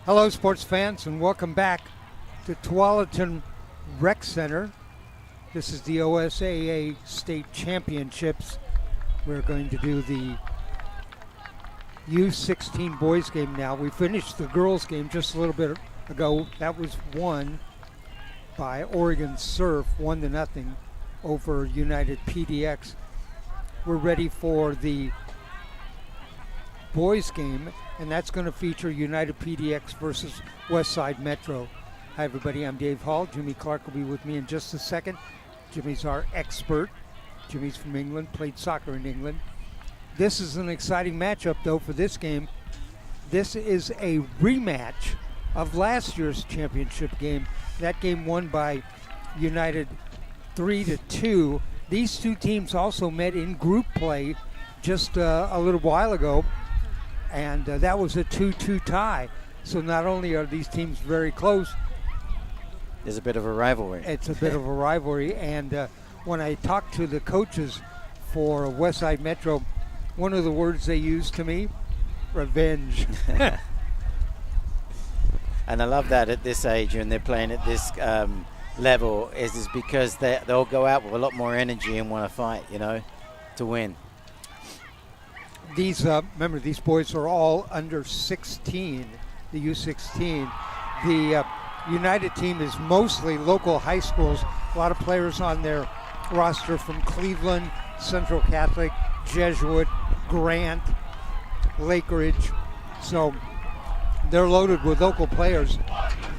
Hello, sports fans, and welcome back to Tualatin Rec Center. This is the OSAA State Championships. We're going to do the U16 boys game now. We finished the girls game just a little bit ago. That was won by Oregon Surf, 1-0 over United PDX. We're ready for the boys game, and that's going to feature United PDX versus Westside Metro. Hi everybody, I'm Dave Hall. Jimmy Clarke will be with me in just a second. Jimmy's our expert. Jimmy's from England, played soccer in England. This is an exciting matchup though for this game. This is a rematch of last year's championship game. That game won by United 3-2. These two teams also met in group play just a little while ago, and that was a 2-2 tie. So not only are these teams very close, there's a bit of a rivalry. It's a bit of a rivalry, and when I talked to the coaches for Westside Metro, one of the words they used to me, revenge. And I love that at this age when they're playing at this level is because they'll go out with a lot more energy and want to fight, to win. These remember, these boys are all under 16, the U16. The United team is mostly local high schools. A lot of players on their roster from Cleveland, Central Catholic, Jesuit, Grant, Lakeridge. So they're loaded with local players.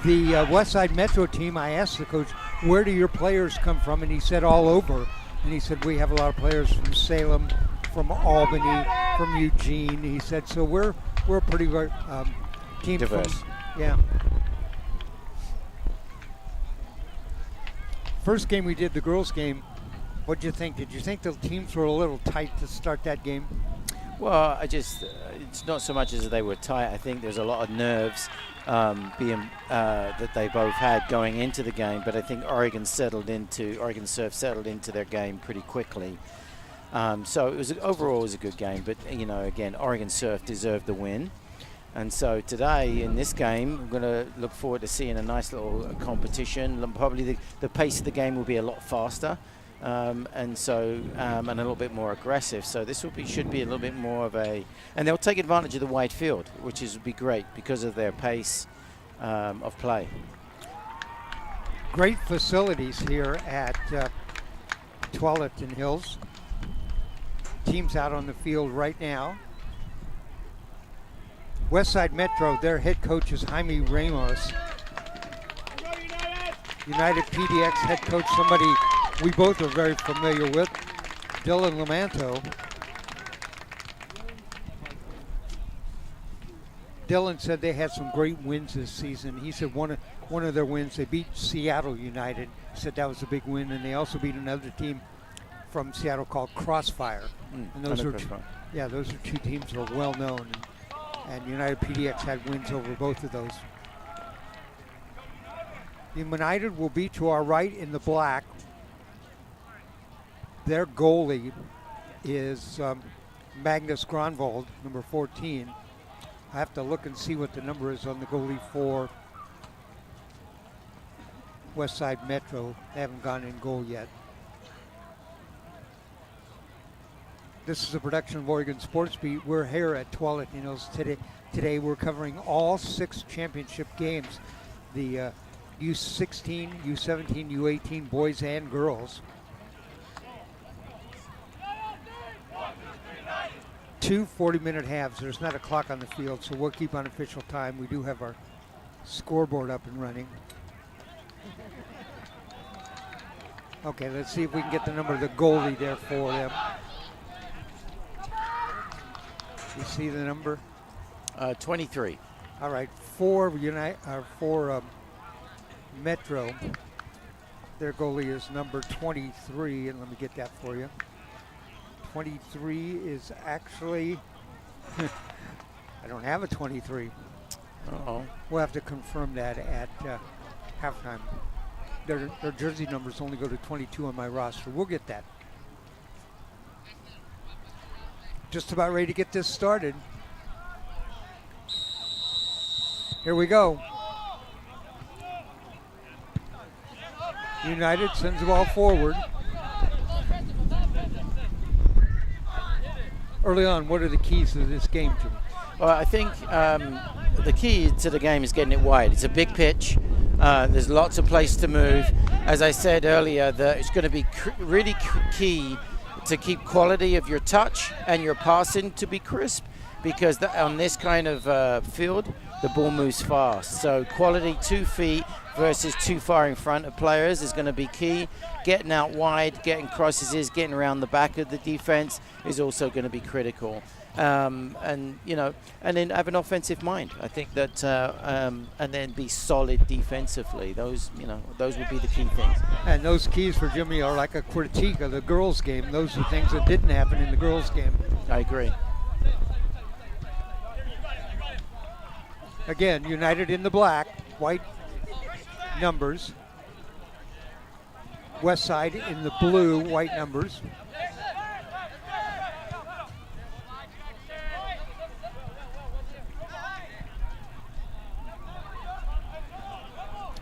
The Westside Metro team, I asked the coach, where do your players come from? And he said all over. And he said, we have a lot of players from Salem, from Albany, from Eugene. He said, so we're a pretty team diverse. Yeah. First game we did, the girls' game, what did you think? Did you think the teams were a little tight to start that game? Well, it's not so much as they were tight. I think there's a lot of nerves that they both had going into the game, but I think Oregon Surf settled into their game pretty quickly. So overall it was a good game, but again, Oregon Surf deserved the win. And so today in this game, I'm going to look forward to seeing a nice little competition. Probably the pace of the game will be a lot faster, and a little bit more aggressive. So this should be a little bit more of and they'll take advantage of the wide field, which would be great because of their pace of play. Great facilities here at Tualatin Hills. Teams out on the field right now. Westside Metro, their head coach is Jaime Ramos. United PDX head coach, somebody we both are very familiar with, Dylan Lamanto. Dylan said they had some great wins this season. He said one of their wins, they beat Seattle United. He said that was a big win, and they also beat another team from Seattle called Crossfire. And those are two teams that are well known. And United PDX had wins over both of those. The United will be to our right in the black. Their goalie is Magnus Gronwald, number 14. I have to look and see what the number is on the goalie for Westside Metro. They haven't gone in goal yet. This is a production of Oregon Sports Beat. We're here at Tualatin Hills today. We're covering all 6 championship games, the U16, U17, U18 boys and girls. 2 40-minute halves. There's not a clock on the field, so we'll keep on official time. We do have our scoreboard up and running. Okay, let's see if we can get the number of the goalie there for them. You see the number? 23. All right, for Metro, their goalie is number 23, and let me get that for you. 23 is actually, I don't have a 23. Uh-oh. We'll have to confirm that at halftime. Their jersey numbers only go to 22 on my roster. We'll get that. Just about ready to get this started. Here we go. United sends the ball forward. Early on, what are the keys to this game, Jimmy? Well, I think the key to the game is getting it wide. It's a big pitch. There's lots of place to move. As I said earlier, it's going to be really key to keep quality of your touch and your passing to be crisp, because on this kind of field, the ball moves fast. So quality 2 feet versus too far in front of players is going to be key. Getting out wide, getting crosses, getting around the back of the defense is also going to be critical. And then have an offensive mind. I think that, and then be solid defensively. Those would be the key things. And those keys for Jimmy are like a critique of the girls' game. Those are things that didn't happen in the girls' game. I agree. Again, United in the black, white numbers. Westside in the blue, white numbers.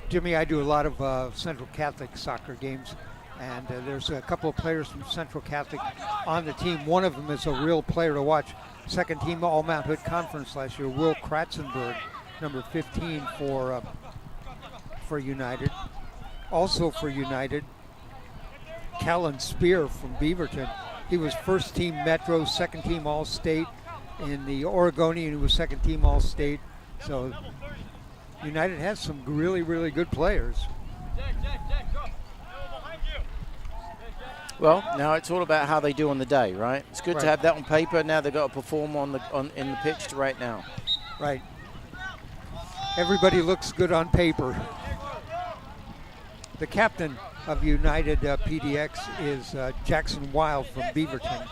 Jimmy, I do a lot of Central Catholic soccer games, and there's a couple of players from Central Catholic on the team. One of them is a real player to watch. Second team All-Mount Hood Conference last year, Will Kratzenberg, number 15 for United. Also for United, Callan Spear from Beaverton. He was first team Metro, second team All-State in the Oregonian. He was second team All-State. So United has some really, really good players. Well, now it's all about how they do on the day, right? It's good to have that on paper. Now they've got to perform in the pitch right now. Right. Everybody looks good on paper. The captain of United PDX is Jackson Wild from Beaverton.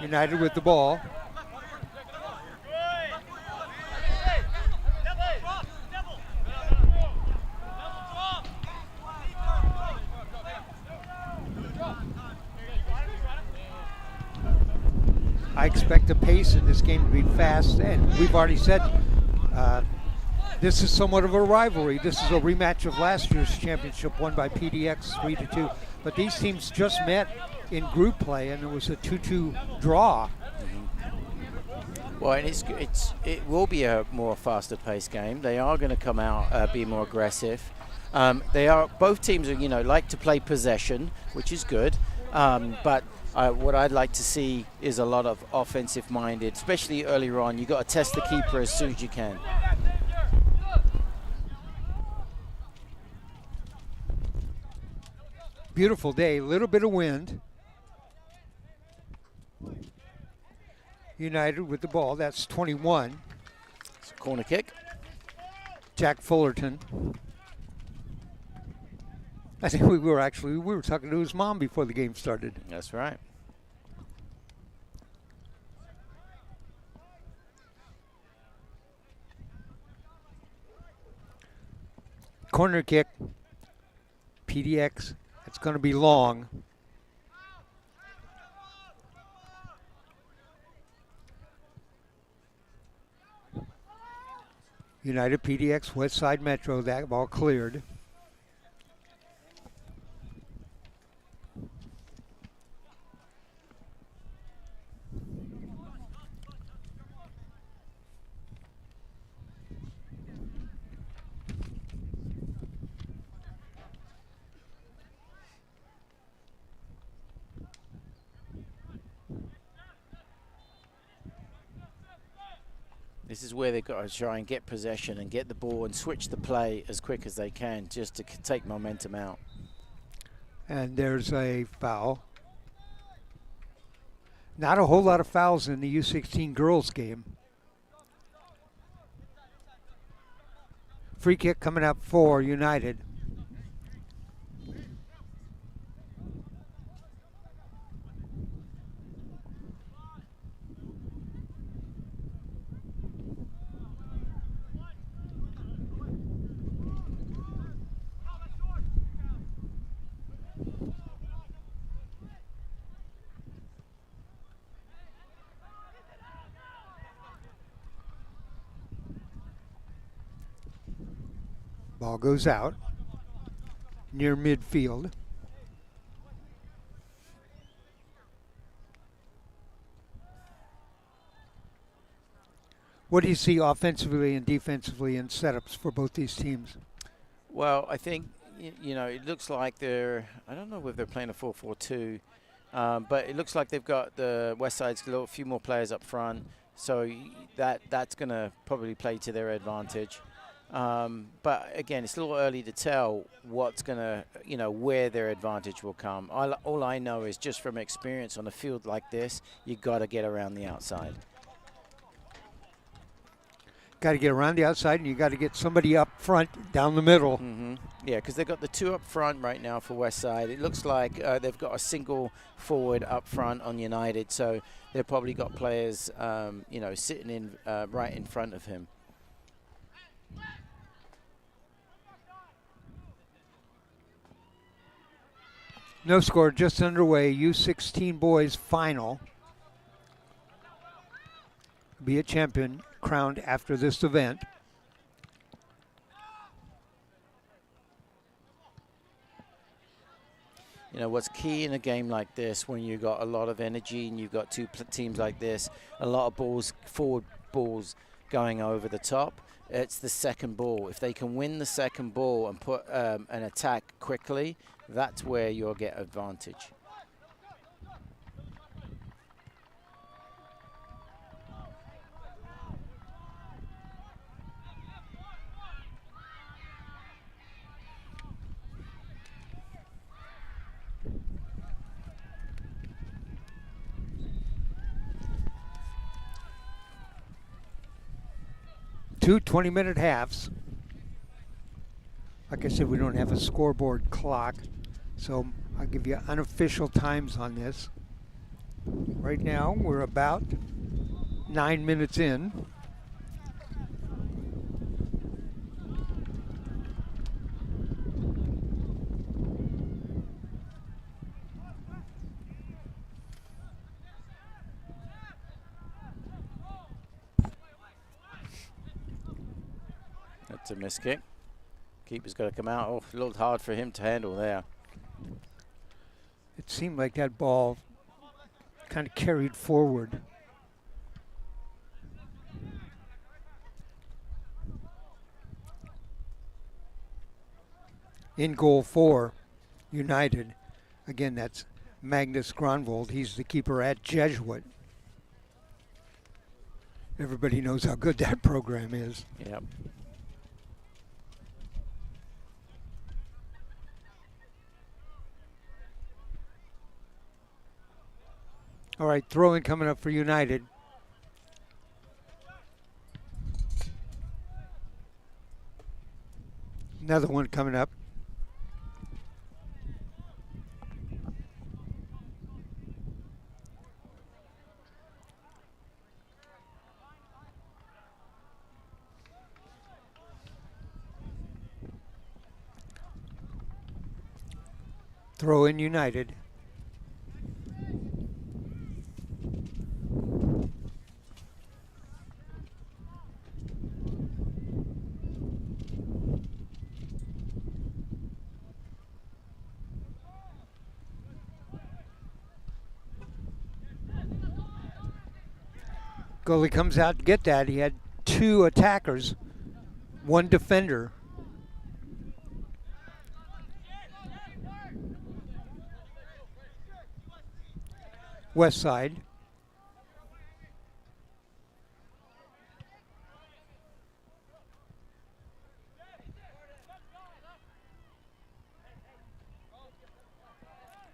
United with the ball. I expect the pace in this game to be fast, and we've already said this is somewhat of a rivalry. This is a rematch of last year's championship won by PDX 3-2. But these teams just met in group play, and it was a 2-2 draw. Well, and it will be a more faster-paced game. They are going to come out be more aggressive. Both teams are like to play possession, which is good, but what I'd like to see is a lot of offensive-minded, especially earlier on. You've got to test the keeper as soon as you can. Beautiful day, a little bit of wind. United with the ball, that's 21. It's a corner kick. Jack Fullerton. I think we were talking to his mom before the game started. That's right. Corner kick, PDX. It's going to be long. United PDX, Westside Metro, that ball cleared. This is where they've got to try and get possession and get the ball and switch the play as quick as they can just to take momentum out. And there's a foul. Not a whole lot of fouls in the U16 girls game. Free kick coming up for United. Ball goes out near midfield. What do you see offensively and defensively in setups for both these teams? Well, I think, you know, it looks like they're, I don't know whether they're playing a 4-4-2, but it looks like they've got the Westside's a few more players up front, so that's going to probably play to their advantage. But again, it's a little early to tell what's going to, you know, where their advantage will come. All I know is just from experience on a field like this, you've got to get around the outside. Got to get around the outside, and you got to get somebody up front down the middle. Mm-hmm. Yeah, because they've got the two up front right now for Westside. It looks like they've got a single forward up front on United, so they've probably got players, you know, sitting in right in front of him. No score, just underway. U16 boys final. Be a champion crowned after this event. You know, what's key in a game like this, when you've got a lot of energy and you've got two teams like this, a lot of balls, forward balls going over the top, it's the second ball. If they can win the second ball and put an attack quickly, that's where you'll get advantage. Two 20-minute halves. Like I said, we don't have a scoreboard clock, so I'll give you unofficial times on this. Right now, we're about 9 minutes in. That's a miss kick. Keeper's got to come out. Oh, a little hard for him to handle there. It seemed like that ball kind of carried forward. In goal for United. Again, that's Magnus Gronvold. He's the keeper at Jesuit. Everybody knows how good that program is. Yep. All right, throw-in coming up for United. Another one coming up. Throw-in United. Goalie comes out to get that. He had two attackers, one defender. Westside.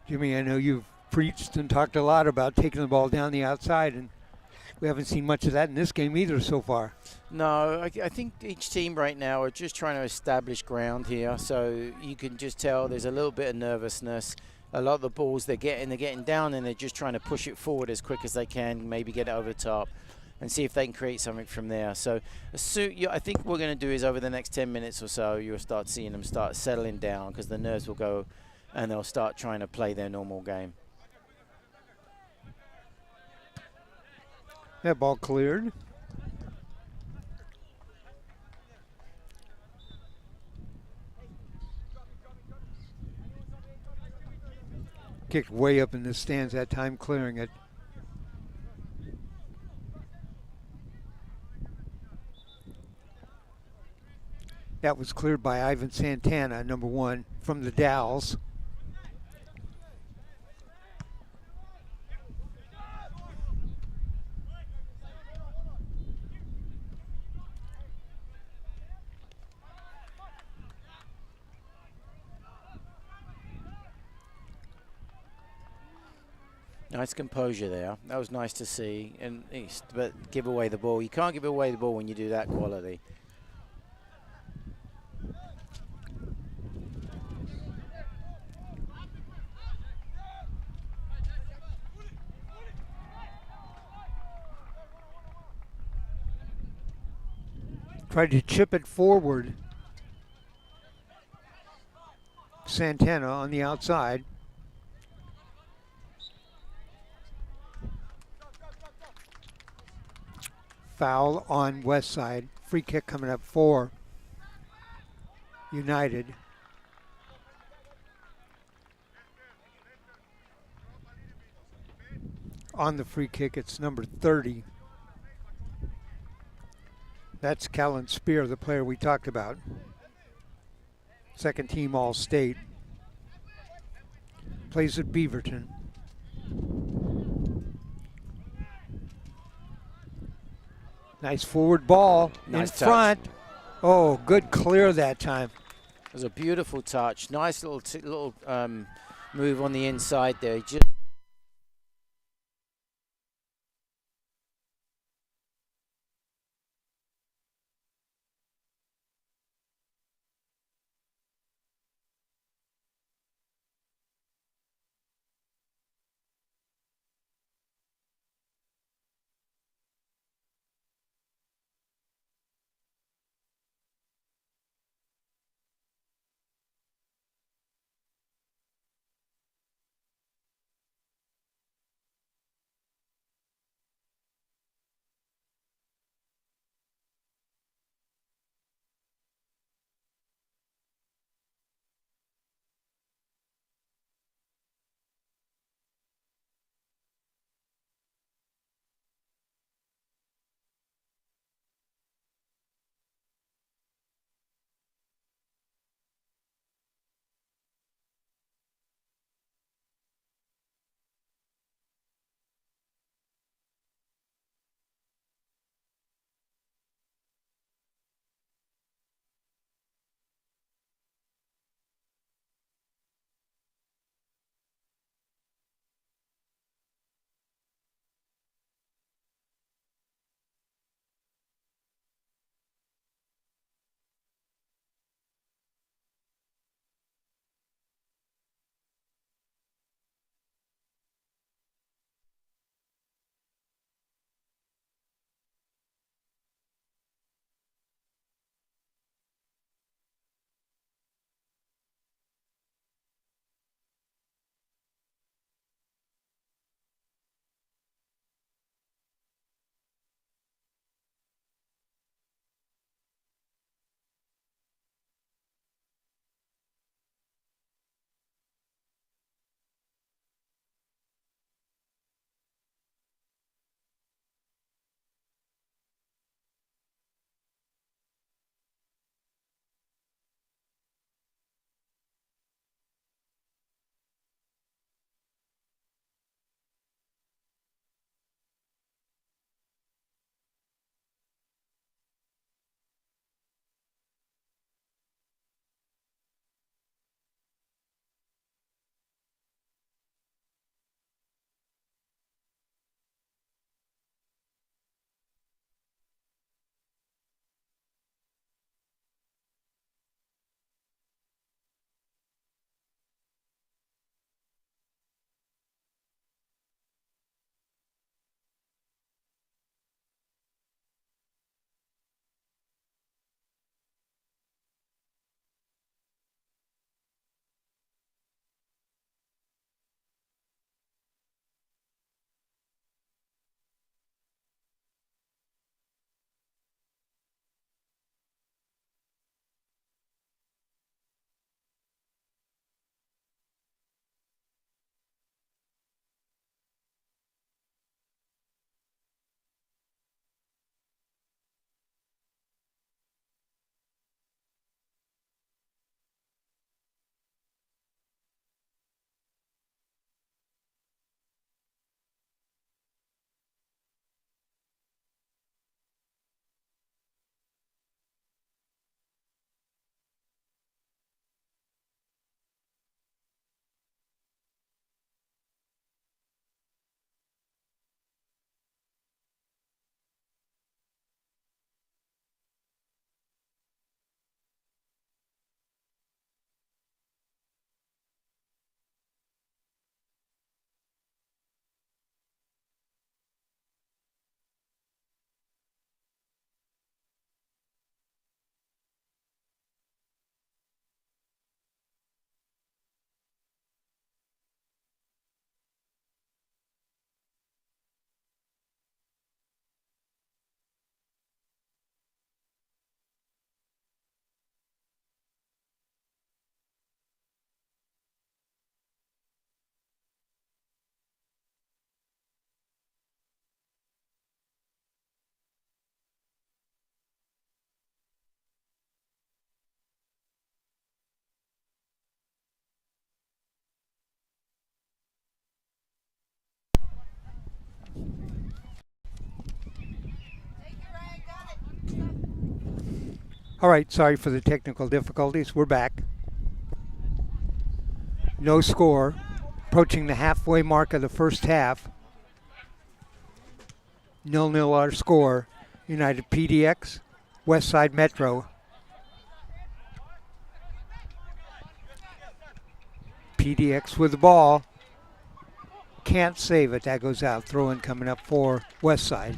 Jimmy, I know you've preached and talked a lot about taking the ball down the outside, and we haven't seen much of that in this game either so far. No, I think each team right now are just trying to establish ground here. So you can just tell there's a little bit of nervousness. A lot of the balls they're getting down, and they're just trying to push it forward as quick as they can, maybe get it over the top and see if they can create something from there. So I think what we're going to do is over the next 10 minutes or so, you'll start seeing them start settling down, because the nerves will go and they'll start trying to play their normal game. That ball cleared. Kicked way up in the stands that time, clearing it. That was cleared by Ivan Santana, number 1, from the Dalles. Nice composure there. That was nice to see. But give away the ball. You can't give away the ball when you do that quality. Tried to chip it forward. Santana on the outside. Foul on Westside. Free kick coming up for United. On the free kick, it's number 30. That's Callan Spear, the player we talked about. Second team All-State. Plays at Beaverton. Nice forward ball Nice in touch. front. Oh, good clear that time. It was a beautiful touch. Nice little move on the inside there. He just All right, sorry for the technical difficulties. We're back. No score. Approaching the halfway mark of the first half. 0-0 our score. United PDX, Westside Metro. PDX with the ball. Can't save it. That goes out. Throw in coming up for Westside.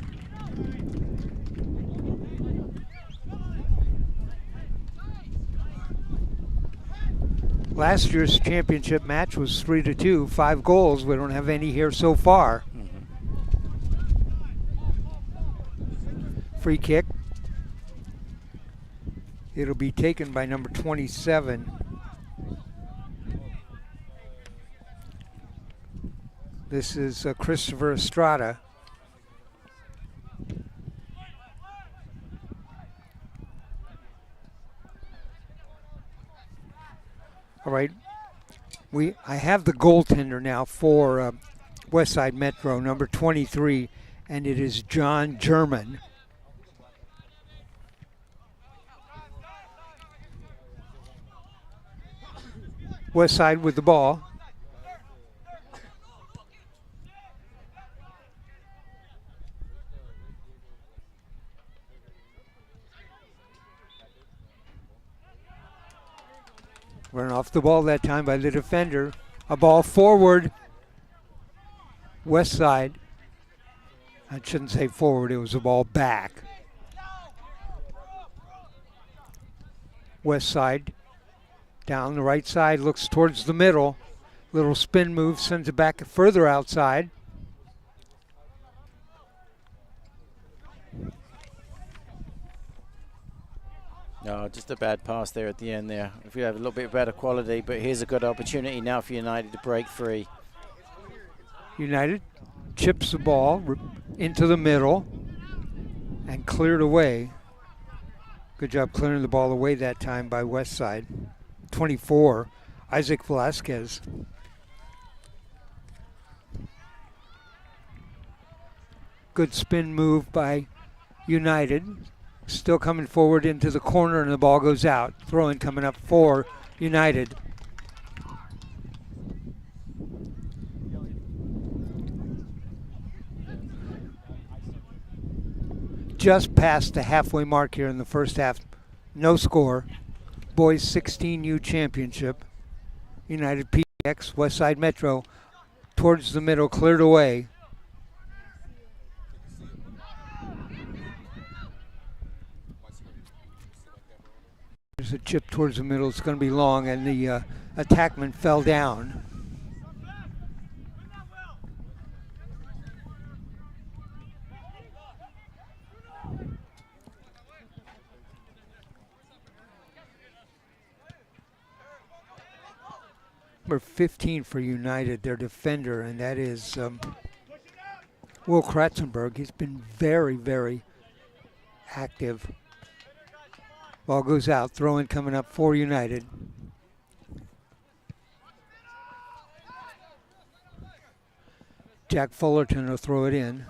Last year's championship match was 3-2, 5 goals. We don't have any here so far. Free kick. It'll be taken by number 27. This is Christopher Estrada. All right, I have the goaltender now for Westside Metro, number 23, and it is John German. Westside with the ball. Run off the ball that time by the defender. A ball forward. Westside. I shouldn't say forward, it was a ball back. Westside. Down the right side, looks towards the middle. Little spin move, sends it back further outside. No, just a bad pass there at the end there. If we have a little bit better quality, but here's a good opportunity now for United to break free. United chips the ball into the middle and cleared away. Good job clearing the ball away that time by Westside. 24, Isaac Velasquez. Good spin move by United. Still coming forward into the corner and the ball goes out. Throw-in coming up for United. Just past the halfway mark here in the first half. No score. Boys 16U Championship. United PDX, Westside Metro. Towards the middle, cleared away. There's a chip towards the middle. It's going to be long, and the attackman fell down. Number 15 for United, their defender, and that is Will Kratzenberg. He's been very, very active. Ball goes out, throw-in coming up for United. Jack Fullerton will throw it in.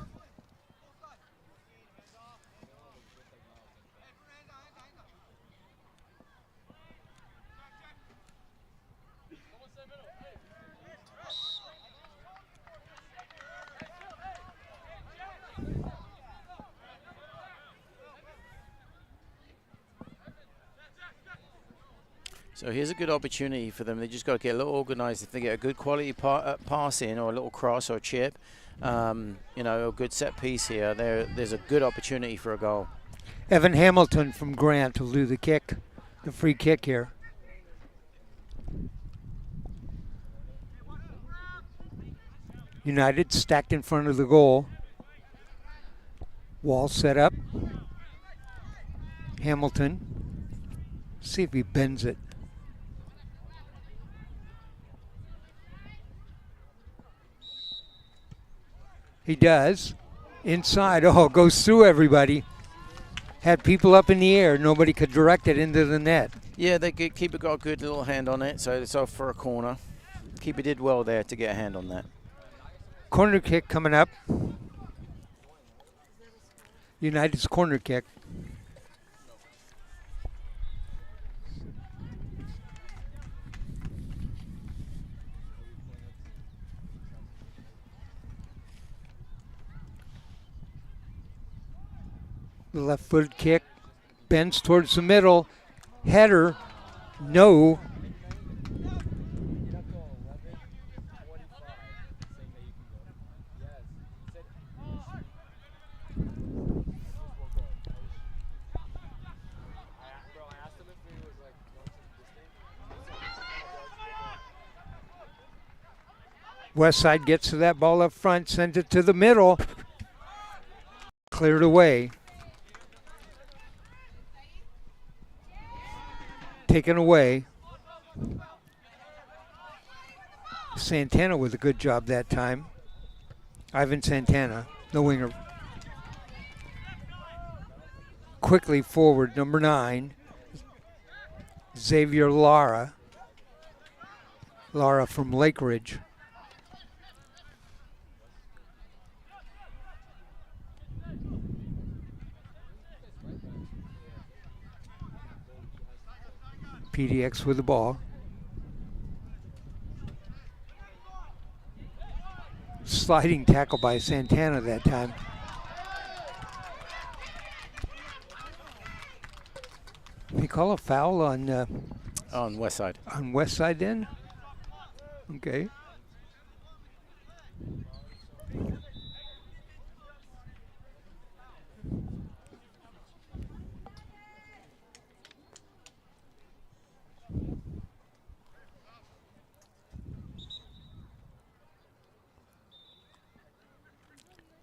So here's a good opportunity for them. They just got to get a little organized. If they get a good quality pass in, or a little cross or chip, you know, a good set piece here, there's a good opportunity for a goal. Evan Hamilton from Grant will do the kick, the free kick here. United stacked in front of the goal. Wall set up. Hamilton. See if he bends it. He does. Inside. Oh, goes through everybody. Had people up in the air. Nobody could direct it into the net. Yeah, keeper got a good little hand on it, so it's off for a corner. Keeper did well there to get a hand on that. Corner kick coming up. United's corner kick. The left foot kick bends towards the middle. Header, no. Westside gets to that ball up front, sends it to the middle. Cleared away. Taken away. Santana with a good job that time. Ivan Santana, the winger. Quickly forward, number 9. Xavier Lara. Lara from Lake Ridge. PDX with the ball. Sliding tackle by Santana that time. They call a foul on Westside. On Westside then? Okay.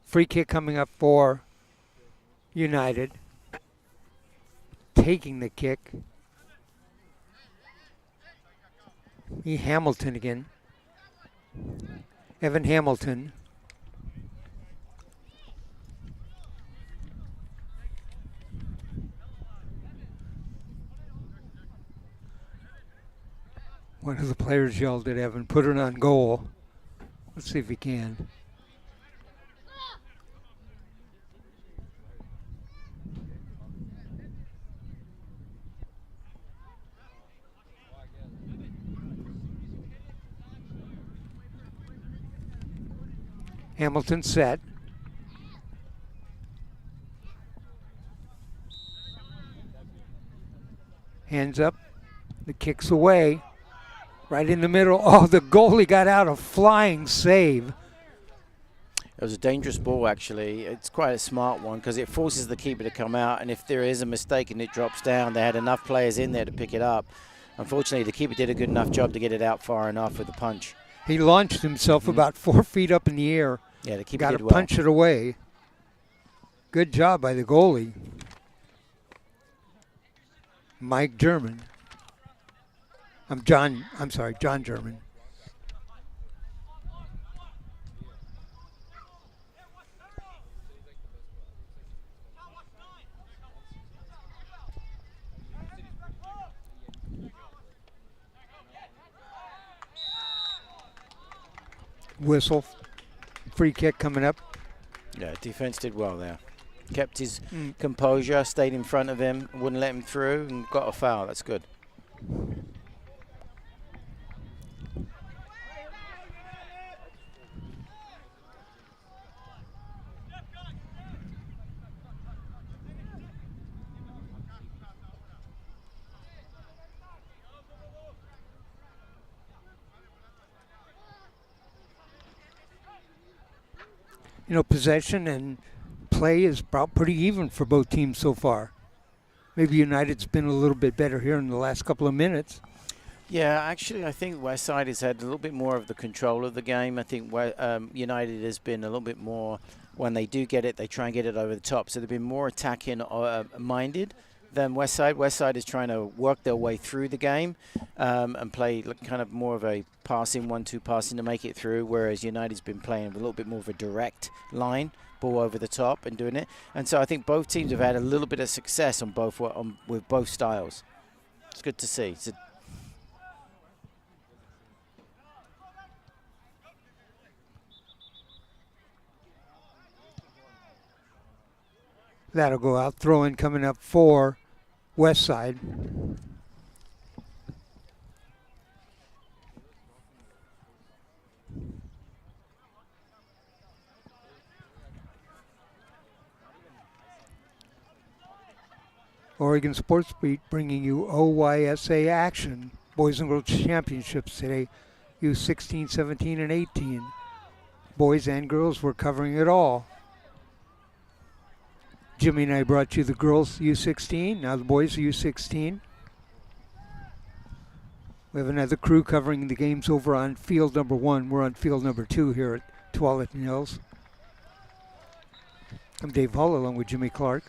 Free kick coming up for United. Taking the kick. Hamilton again. Evan Hamilton. One of the players yelled at Evan, put it on goal. Let's see if he can. Hamilton set. Hands up. The kick's away. Right in the middle. Oh, the goalie got out a flying save. It was a dangerous ball, actually. It's quite a smart one because it forces the keeper to come out, and if there is a mistake and it drops down, they had enough players in there to pick it up. Unfortunately, the keeper did a good enough job to get it out far enough with the punch. He launched himself about 4 feet up in the air. Yeah, the keeper got did to well. punch it away. Good job by the goalie. Mike German. John German. Whistle. Free kick coming up. Yeah, defense did well there. Kept his composure, stayed in front of him, wouldn't let him through, and got a foul. That's good. You know, possession and play is pretty even for both teams so far. Maybe United's been a little bit better here in the last couple of minutes. Yeah, actually, I think Westside has had a little bit more of the control of the game. I think United has been a little bit more, when they do get it, they try and get it over the top. So they've been more attacking minded than Westside. Westside is trying to work their way through the game and play kind of more of a passing, 1-2 passing to make it through, whereas United's been playing a little bit more of a direct line, ball over the top and doing it. And so I think both teams have had a little bit of success on both with both styles. It's good to see. That'll go out. Throw in coming up for Westside. Oregon Sports Beat bringing you OYSA action. Boys and Girls Championships today. U16, 17, and 18. Boys and girls, we're covering it all. Jimmy and I brought you the girls U16, now the boys U16. We have another crew covering the games over on field number 1. We're on field number 2 here at Tualatin Hills. I'm Dave Hall along with Jimmy Clarke.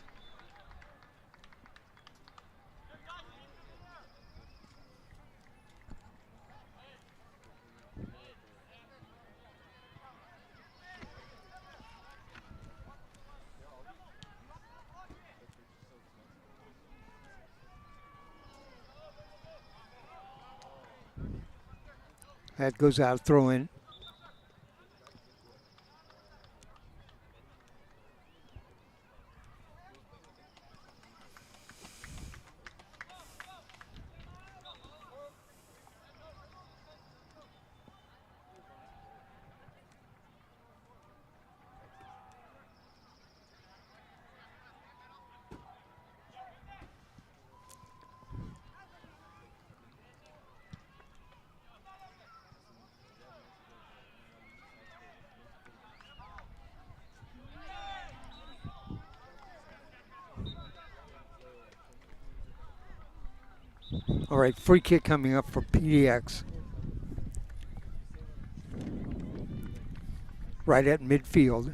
That goes out, throw in. All right, free kick coming up for PDX. Right at midfield.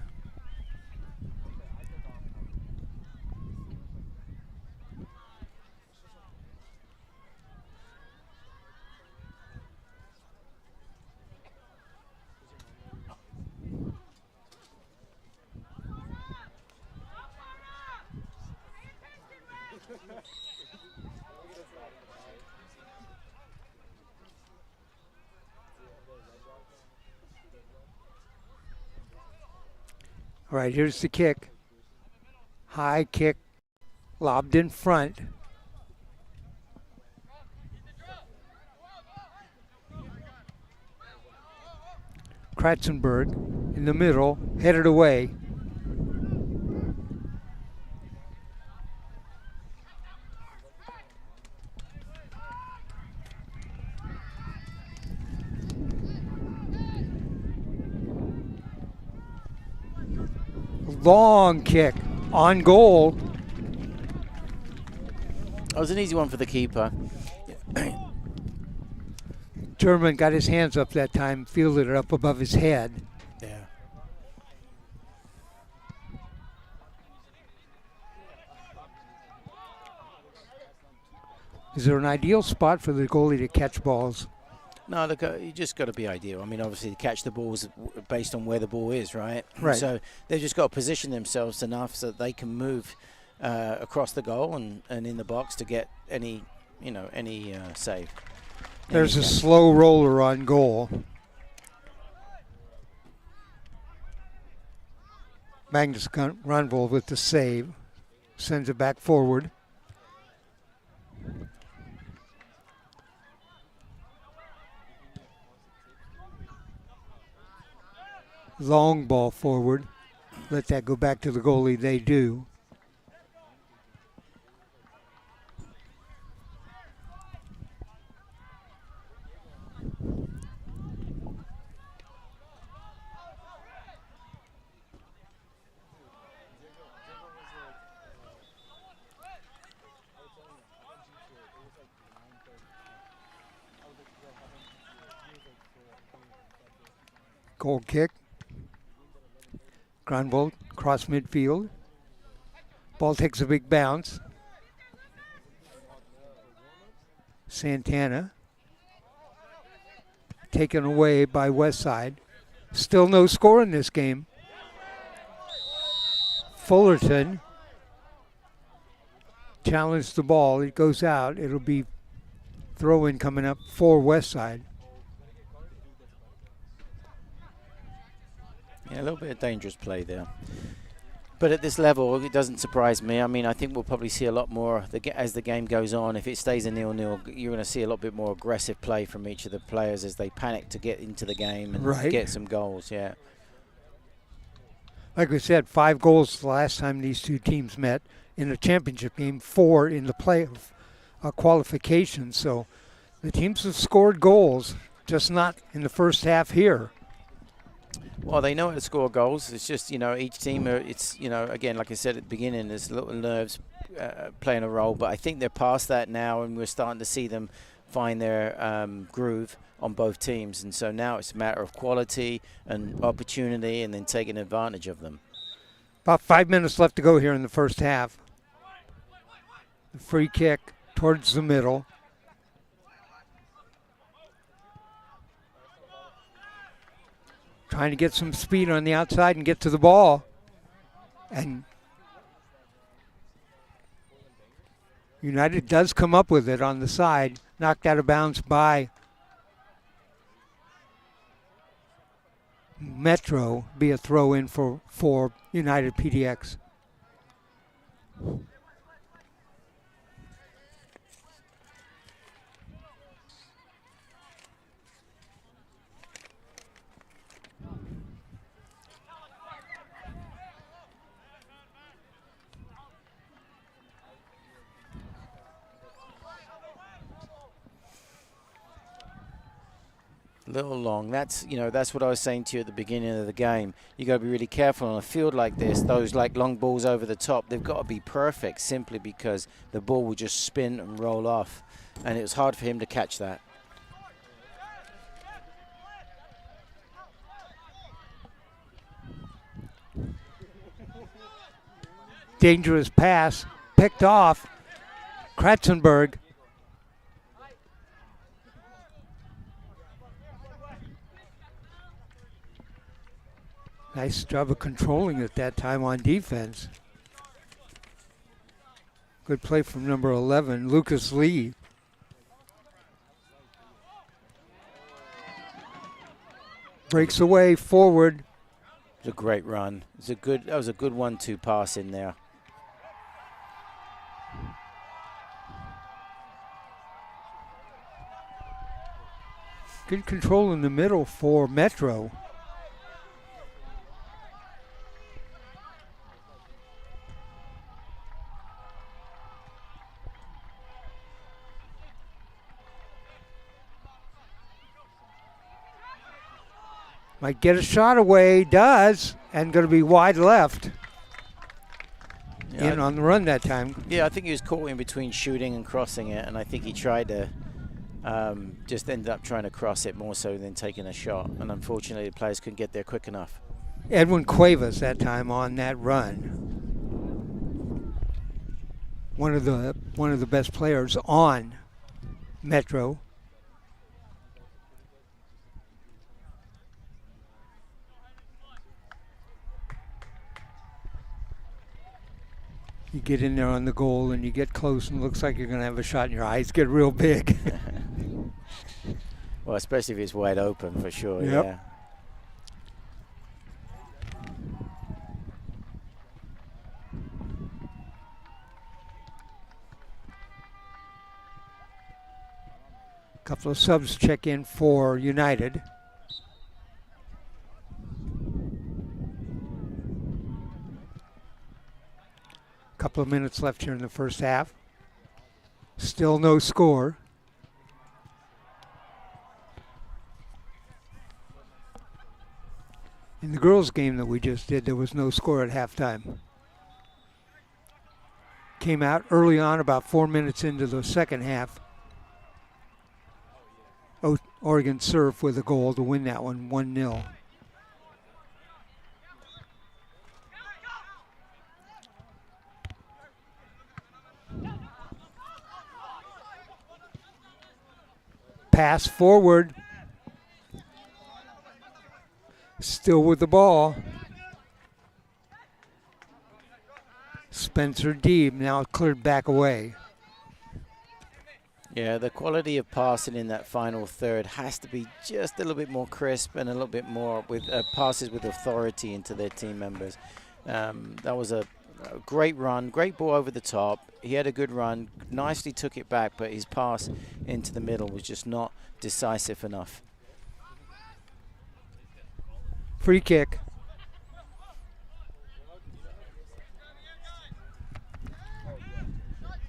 All right, here's the kick. High kick, lobbed in front. Kratzenberg in the middle, headed away. Long kick on goal. That was an easy one for the keeper. German got his hands up that time, fielded it up above his head. Yeah. Is there an ideal spot for the goalie to catch balls? No, look, you just got to be ideal. I mean, obviously, to catch the balls based on where the ball is, right? Right. So they've just got to position themselves enough so that they can move across the goal and in the box to get any save. There's a slow roller on goal. Magnus Grunwald with the save. Sends it back forward. Long ball forward. Let that go back to the goalie. They do. Goal kick. Grunwald cross midfield. Ball takes a big bounce. Santana. Taken away by Westside. Still no score in this game. Fullerton challenged the ball. It goes out. It'll be throw-in coming up for Westside. Yeah, a little bit of dangerous play there. But at this level, it doesn't surprise me. I mean, I think we'll probably see a lot more as the game goes on. If it stays a 0-0, you're going to see a lot bit more aggressive play from each of the players as they panic to get into the game and right. get some goals, yeah. Like we said, 5 goals the last time these two teams met in a championship game, 4 in the playoff qualification. So the teams have scored goals, just not in the first half here. Well, they know how to score goals. It's just, each team, it's, again, like I said at the beginning, there's little nerves playing a role. But I think they're past that now, and we're starting to see them find their groove on both teams. And so now it's a matter of quality and opportunity and then taking advantage of them. About 5 minutes left to go here in the first half. The free kick towards the middle. Trying to get some speed on the outside and get to the ball. And United does come up with it on the side. Knocked out of bounds by Metro. Be a throw in for United PDX. Little long. That's what I was saying to you at the beginning of the game. You got to be really careful on a field like this. Those like long balls over the top, they've got to be perfect simply because the ball will just spin and roll off, and it was hard for him to catch that. Dangerous pass, picked off. Kratzenberg. Nice job of controlling it that time on defense. Good play from number 11, Lucas Lee. Breaks away forward. It's a great run. That was a good 1-2 pass in there. Good control in the middle for Metro. Might get a shot away, does, and going to be wide left. In on the run that time. Yeah, I think he was caught in between shooting and crossing it, and I think he tried to just ended up trying to cross it more so than taking a shot. And unfortunately, the players couldn't get there quick enough. Edwin Cuevas that time on that run. One of the best players on Metro. You get in there on the goal and you get close and it looks like you're going to have a shot and your eyes get real big. Well, especially if it's wide open, for sure. Yep. Yeah. Couple of subs check in for United. Couple of minutes left here in the first half. Still no score. In the girls' game that we just did, there was no score at halftime. Came out early on, about 4 minutes into the second half. Oregon Surf with a goal to win that one, 1-0. Pass forward. Still with the ball. Spencer Deeb now cleared back away. Yeah, the quality of passing in that final third has to be just a little bit more crisp and a little bit more with passes with authority into their team members. That was a great run, great ball over the top. He had a good run, nicely took it back, but his pass into the middle was just not decisive enough. Free kick.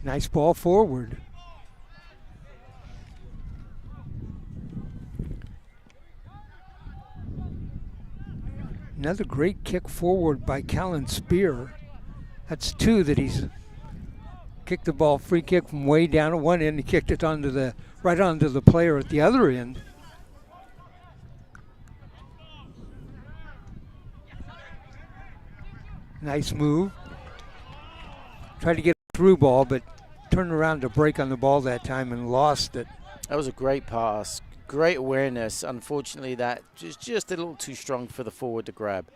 Nice ball forward. Another great kick forward by Callan Spear. That's two that he's kicked the ball, free kick from way down at one end. He kicked it right onto the player at the other end. Nice move. Tried to get a through ball, but turned around to break on the ball that time and lost it. That was a great pass. Great awareness. Unfortunately, that just a little too strong for the forward to grab.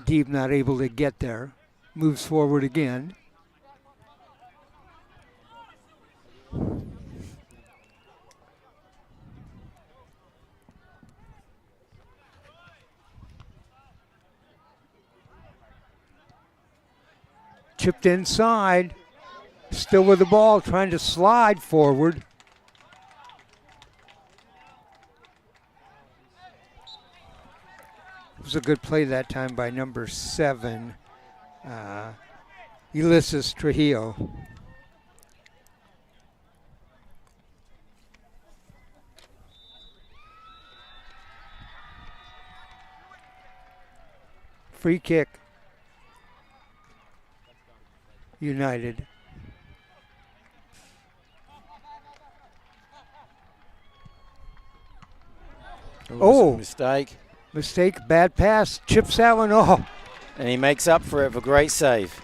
Deeb not able to get there. Moves forward again. Chipped inside. Still with the ball, trying to slide forward. It was a good play that time by number 7, Ulysses Trujillo. Free kick. United. Oh, mistake, bad pass, chips that one. Oh, and he makes up for it with a great save.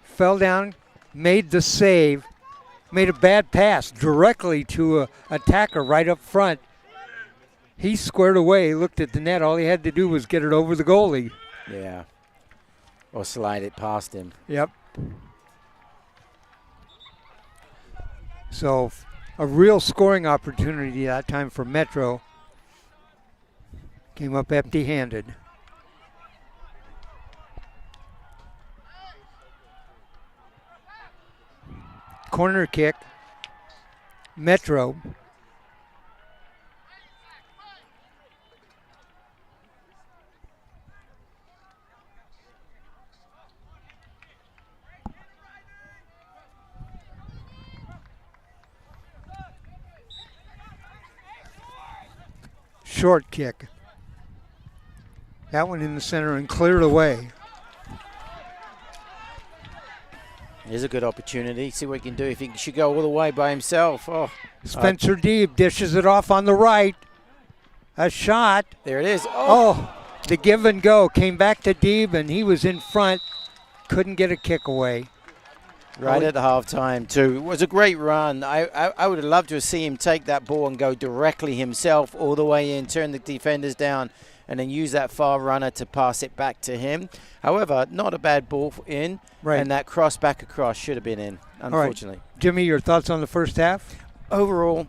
Fell down, made the save, made a bad pass directly to a attacker right up front. He squared away, looked at the net. All he had to do was get it over the goalie. Yeah, or slide it past him. Yep. So a real scoring opportunity that time for Metro. Came up empty-handed. Corner kick. Metro. Short kick. That one in the center and cleared away. Here's a good opportunity. See what he can do. If he should go all the way by himself. Oh, Spencer Deeb dishes it off on the right. A shot. There it is. Oh, the give and go. Came back to Deeb and he was in front. Couldn't get a kick away. Right at the halftime too. It was a great run. I would have loved to see him take that ball and go directly himself all the way in, turn the defenders down, and then use that far runner to pass it back to him. However, not a bad ball in, right. And that cross back across should have been in, unfortunately. Right. Jimmy, your thoughts on the first half? Overall,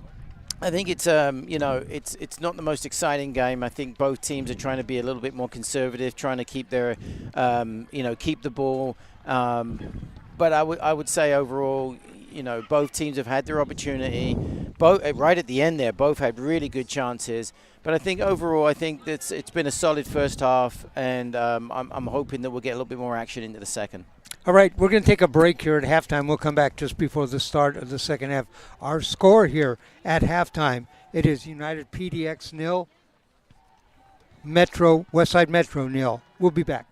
I think it's it's not the most exciting game. I think both teams are trying to be a little bit more conservative, trying to keep their keep the ball. But I would say overall, both teams have had their opportunity. Both right at the end there, both had really good chances. But I think overall, it's been a solid first half, and I'm hoping that we'll get a little bit more action into the second. All right, we're going to take a break here at halftime. We'll come back just before the start of the second half. Our score here at halftime, it is United PDX 0, Westside Metro 0. We'll be back.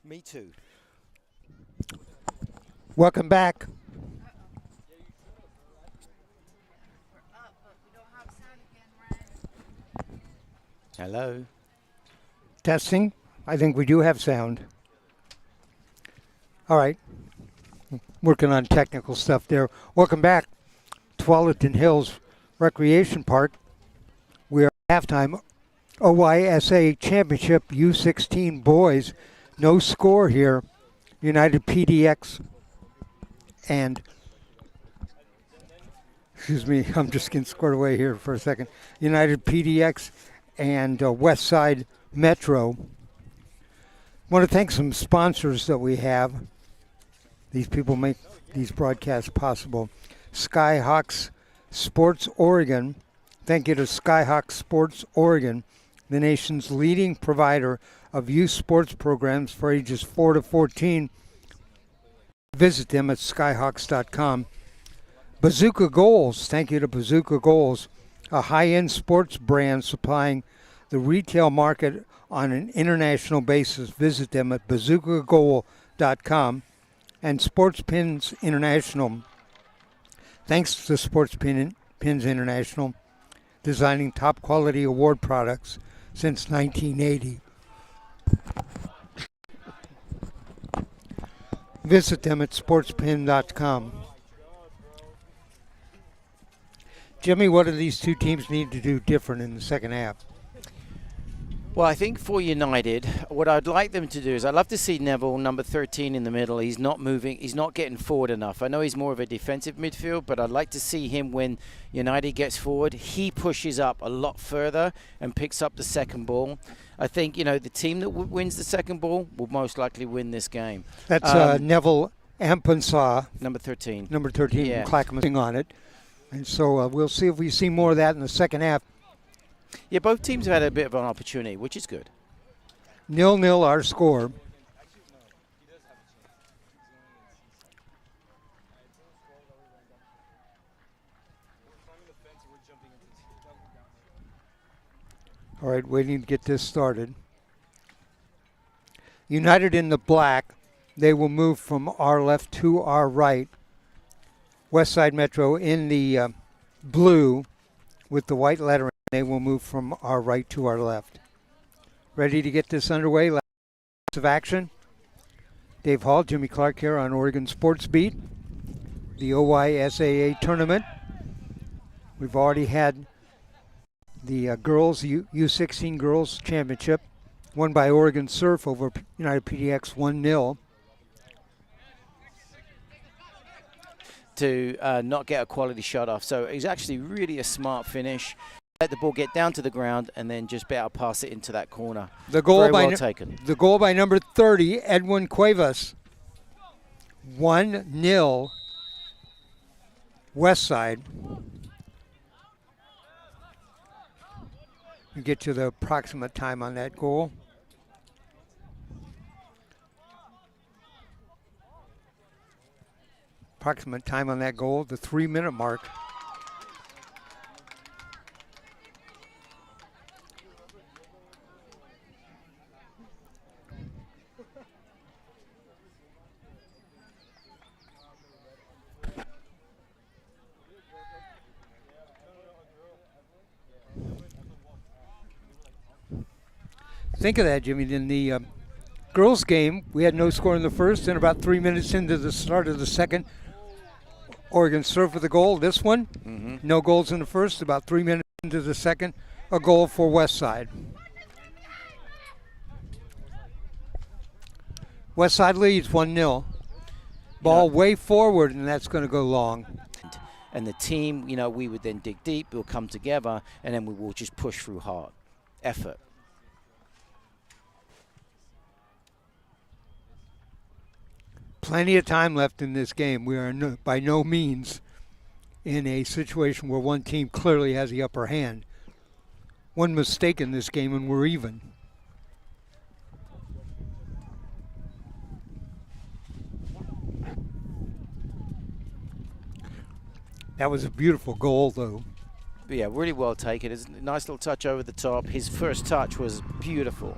Me too. Welcome back. Hello. Testing. I think we do have sound. All right. Working on technical stuff there. Welcome back. Tualatin Hills Recreation Park. We are at halftime. OYSA Championship U16 boys. No score here. United PDX and, excuse me, I'm just getting squared away here for a second. United PDX and Westside Metro. Want to thank some sponsors that we have. These people make these broadcasts possible. Skyhawks Sports Oregon. Thank you to Skyhawks Sports Oregon, the nation's leading provider of youth sports programs for ages 4 to 14. Visit them at skyhawks.com. Bazooka Goals. Thank you to Bazooka Goals, a high-end sports brand supplying the retail market on an international basis. Visit them at bazookagoal.com. And Sports Pins International. Thanks to Sports Pins International, designing top-quality award products since 1980. Visit them at sportspin.com. Jimmy, what do these two teams need to do different in the second half? Well, I think for United, what I'd like them to do is I'd love to see Neville, number 13 in the middle. He's not moving. He's not getting forward enough. I know he's more of a defensive midfield, but I'd like to see him when United gets forward. He pushes up a lot further and picks up the second ball. I think, the team that wins the second ball will most likely win this game. That's Neville Ampensah. Number 13. Number 13, Yeah. Clackamas on it. And so we'll see if we see more of that in the second half. Yeah, both teams have had a bit of an opportunity, which is good. 0-0 our score. All right, waiting to get this started. United in the black, they will move from our left to our right. Westside Metro in the blue with the white lettering. They will move from our right to our left. Ready to get this underway? Lots of action. Dave Hall, Jimmy Clarke here on Oregon Sports Beat. The OYSAA tournament. We've already had the girls U16 girls championship, won by Oregon Surf over United PDX 1-0. To not get a quality shot off. So it was actually really a smart finish. Let the ball get down to the ground and then just be able to pass it into that corner. The goal Very by well taken. The goal by number 30, Edwin Cuevas. 1-0 Westside. We get to the approximate time on that goal. Approximate time on that goal, the 3-minute mark. Think of that, Jimmy. In the girls' game, we had no score in the first, and about 3 minutes into the start of the second, Oregon Surf with a goal. This one, no goals in the first. About 3 minutes into the second, a goal for Westside. Westside leads 1-0. Ball way forward, and that's going to go long. And the team, we would then dig deep, we'll come together, and then we will just push through hard. Effort. Plenty of time left in this game. We are by no means in a situation where one team clearly has the upper hand. One mistake in this game and we're even. That was a beautiful goal, though. Yeah, really well taken. It's a nice little touch over the top. His first touch was beautiful.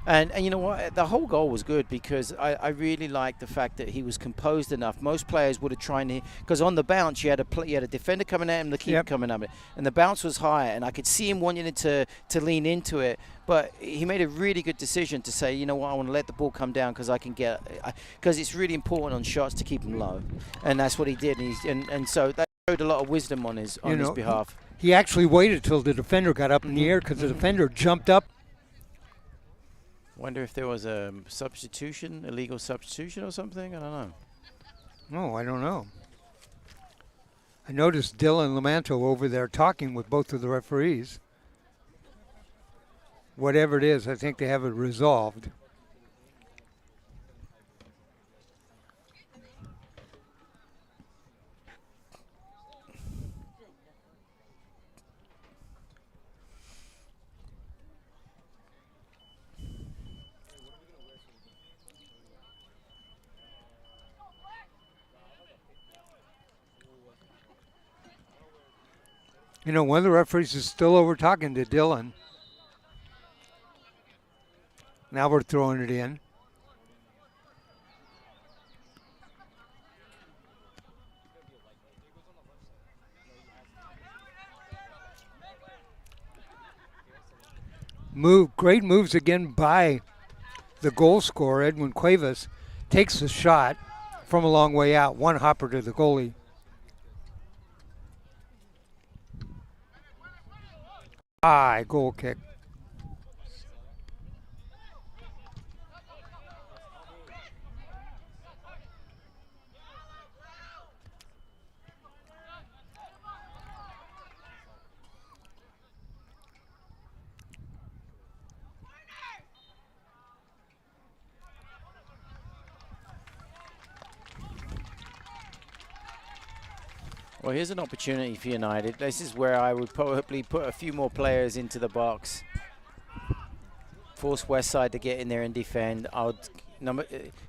And you know what? The whole goal was good because I really liked the fact that he was composed enough. Most players would have tried to, because on the bounce you had a defender coming at him, the keeper coming at him, and the bounce was high, and I could see him wanting to lean into it. But he made a really good decision to say, you know what, I want to let the ball come down because I can get, because it's really important on shots to keep them low, and that's what he did. And so that showed a lot of wisdom on his behalf. He actually waited till the defender got up in the air because the defender jumped up. Wonder if there was a substitution, illegal substitution or something. I don't know. No, I don't know. I noticed Dylan Lamanto over there talking with both of the referees. Whatever it is, I think they have it resolved. You know, one of the referees is still over talking to Dylan. Now we're throwing it in. Great moves again by the goal scorer, Edwin Cuevas. Takes the shot from a long way out. One hopper to the goalie. High goal kick. Well, here's an opportunity for United. This is where I would probably put a few more players into the box. Force Westside to get in there and defend.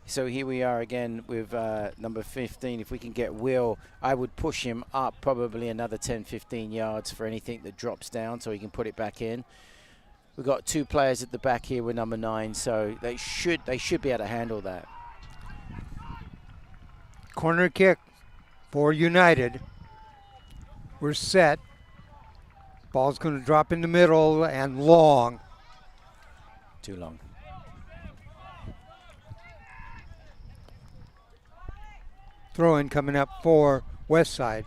So here we are again with number 15. If we can get Will, I would push him up probably another 10, 15 yards for anything that drops down so he can put it back in. We've got two players at the back here with number 9, so they should be able to handle that. Corner kick for United. We're set. Ball's going to drop in the middle and long. Too long. Throw in coming up for Westside.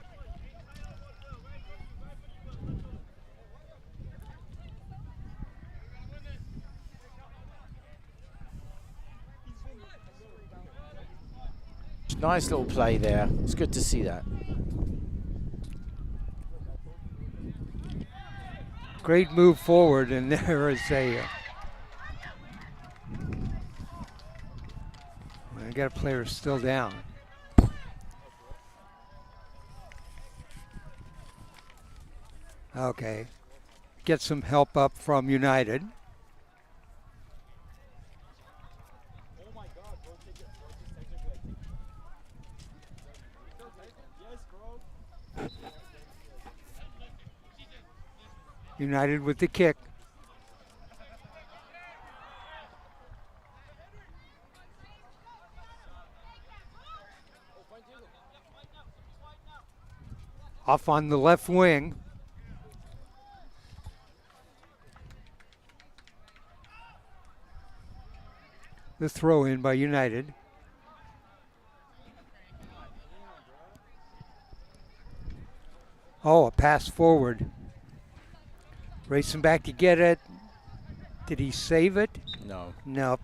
Nice little play there. It's good to see that. Great move forward, and there is a... I got a player still down. Okay. Get some help up from United. United with the kick. Off on the left wing. The throw in by United. Oh, a pass forward. Racing back to get it. Did he save it? No. Nope.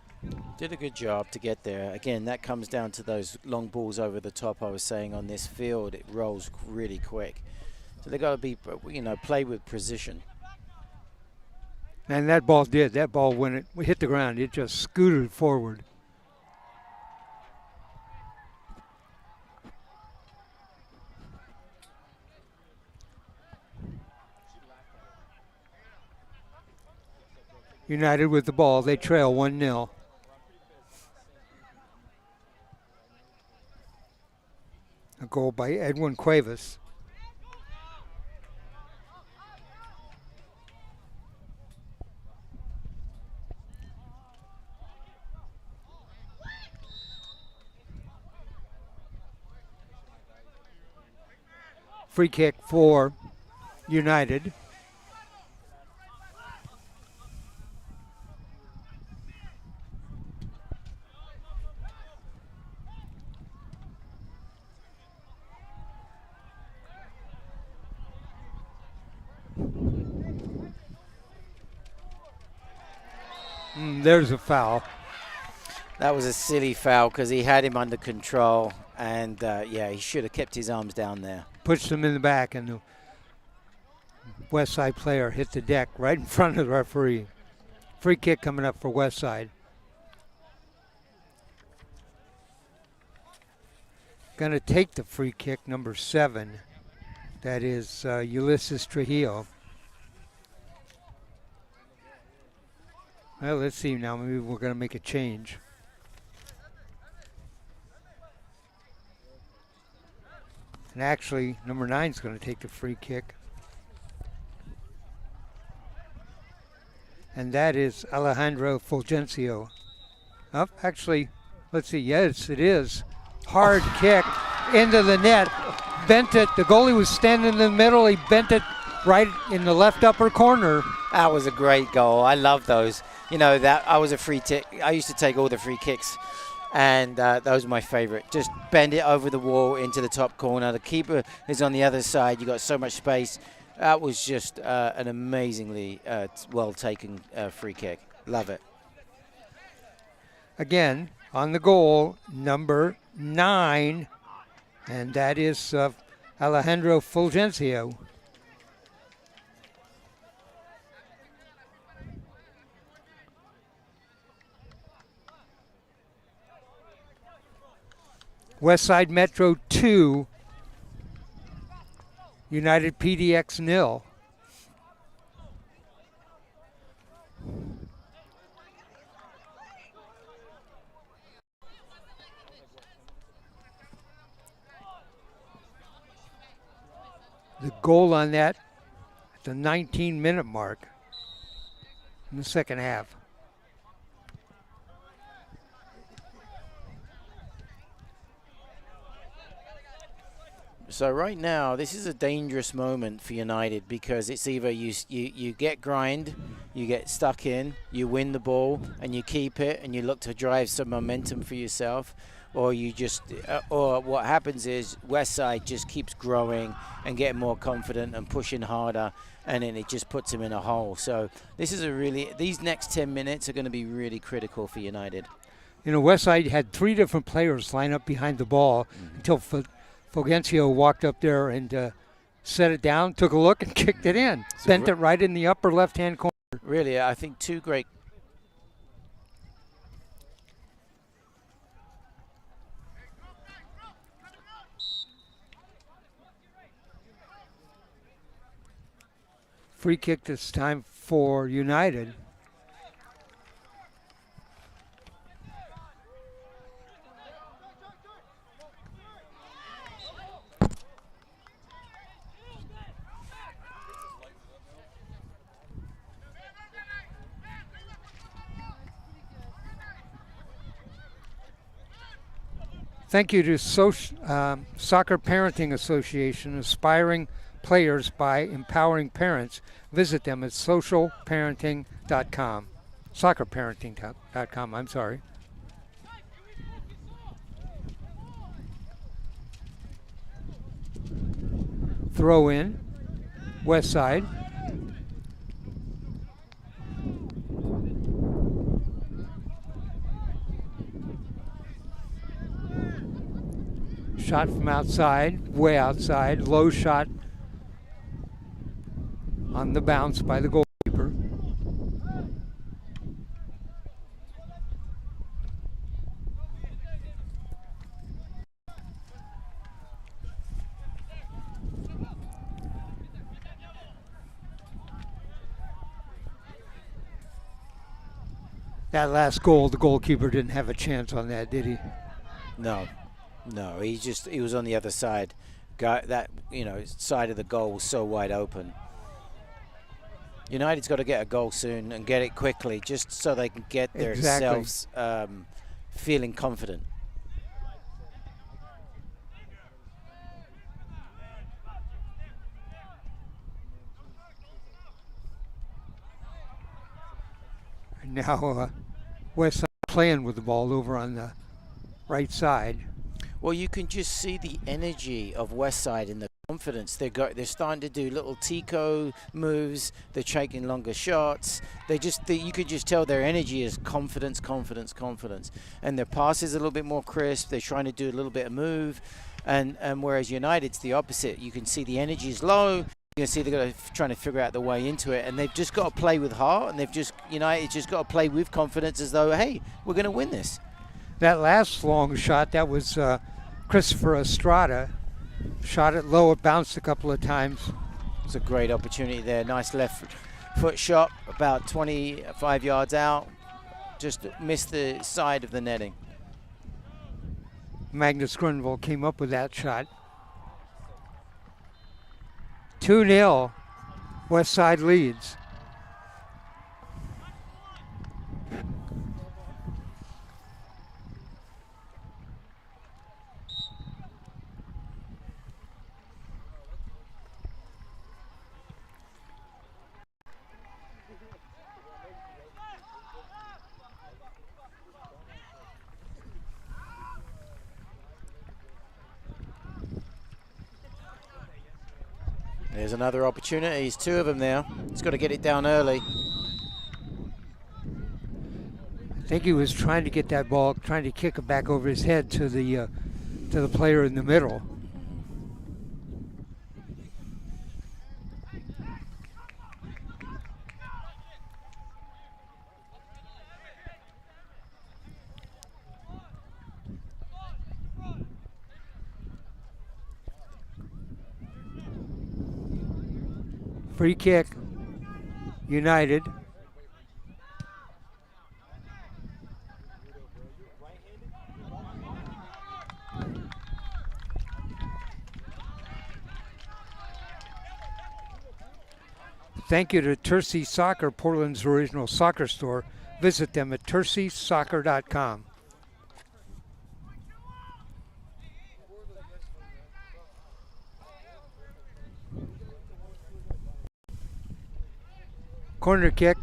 Did a good job to get there. Again, that comes down to those long balls over the top I was saying on this field. It rolls really quick. So they got to be, play with precision. And that ball did. That ball, when it hit the ground, it just scooted forward. United with the ball. They trail 1-0. A goal by Edwin Cuevas. Free kick for United. There's a foul. That was a silly foul because he had him under control, and yeah, he should have kept his arms down there. Pushed him in the back, and the Westside player hit the deck right in front of the referee. Free kick coming up for Westside. Going to take the free kick, number 7. That is Ulysses Trujillo. Well, let's see now. Maybe we're going to make a change. And actually, number 9 is going to take the free kick. And that is Alejandro Fulgencio. Oh, actually, let's see. Yes, it is. Hard kick into the net. Bent it. The goalie was standing in the middle. He bent it right in the left upper corner. That was a great goal. I love those. You know, that I was a I used to take all the free kicks, and those were my favorite. Just bend it over the wall into the top corner. The keeper is on the other side. You got so much space. That was just an amazingly well taken free kick. Love it. Again, on the goal, number 9, and that is Alejandro Fulgencio. Westside Metro 2, United PDX 0. The goal on that at the 19-minute mark in the second half. So right now, this is a dangerous moment for United because it's either you get grind, you get stuck in, you win the ball, and you keep it, and you look to drive some momentum for yourself, or you just, or what happens is Westside just keeps growing and getting more confident and pushing harder, and then it just puts him in a hole. So this is these next 10 minutes are going to be really critical for United. You know, Westside had 3 different players line up behind the ball until Fulgencio walked up there and set it down, took a look, and kicked it in. Bent it right in the upper left-hand corner. Really, I think 2 great. Free kick this time for United. Thank you to Soccer Parenting Association, aspiring players by empowering parents. Visit them at socialparenting.com. Soccerparenting.com, I'm sorry. Throw in, Westside. Shot from outside, way outside, low shot on the bounce by the goalkeeper. That last goal, the goalkeeper didn't have a chance on that, did he? No. No, he was on the other side. That side of the goal was so wide open. United's got to get a goal soon and get it quickly, just so they can get themselves feeling confident. Now Westside playing with the ball over on the right side. Well, you can just see the energy of Westside and the confidence. They're starting to do little Tico moves. They're taking longer shots. You could just tell their energy is confidence, confidence, confidence. And their pass is a little bit more crisp. They're trying to do a little bit of move. And whereas United's the opposite. You can see the energy is low. You can see they're trying to figure out the way into it. And they've just got to play with heart. And United's just got to play with confidence as though, hey, we're going to win this. That last long shot, that was Christopher Estrada. Shot it low, it bounced a couple of times. It's a great opportunity there. Nice left foot shot, about 25 yards out. Just missed the side of the netting. Magnus Grunwald came up with that shot. 2-0, Westside leads. There's another opportunity. There's two of them now. He's got to get it down early. I think he was trying to get that ball, trying to kick it back over his head to the player in the middle. Free kick, United. Thank you to Tercey Soccer, Portland's original soccer store. Visit them at terceysoccer.com. Corner kick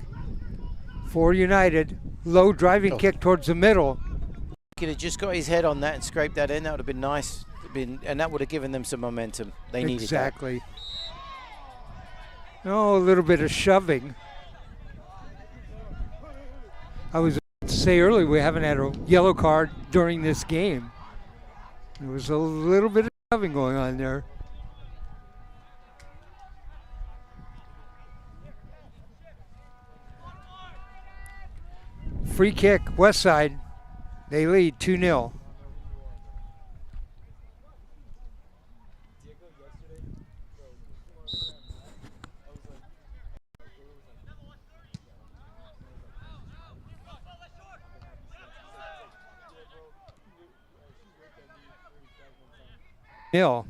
for United. Low driving kick towards the middle. Could have just got his head on that and scraped that in. That would have been nice. And that would have given them some momentum. They needed exactly. That. Oh, a little bit of shoving. I was about to say earlier we haven't had a yellow card during this game. There was a little bit of shoving going on there. Free kick, Westside. They lead 2-0. Nil.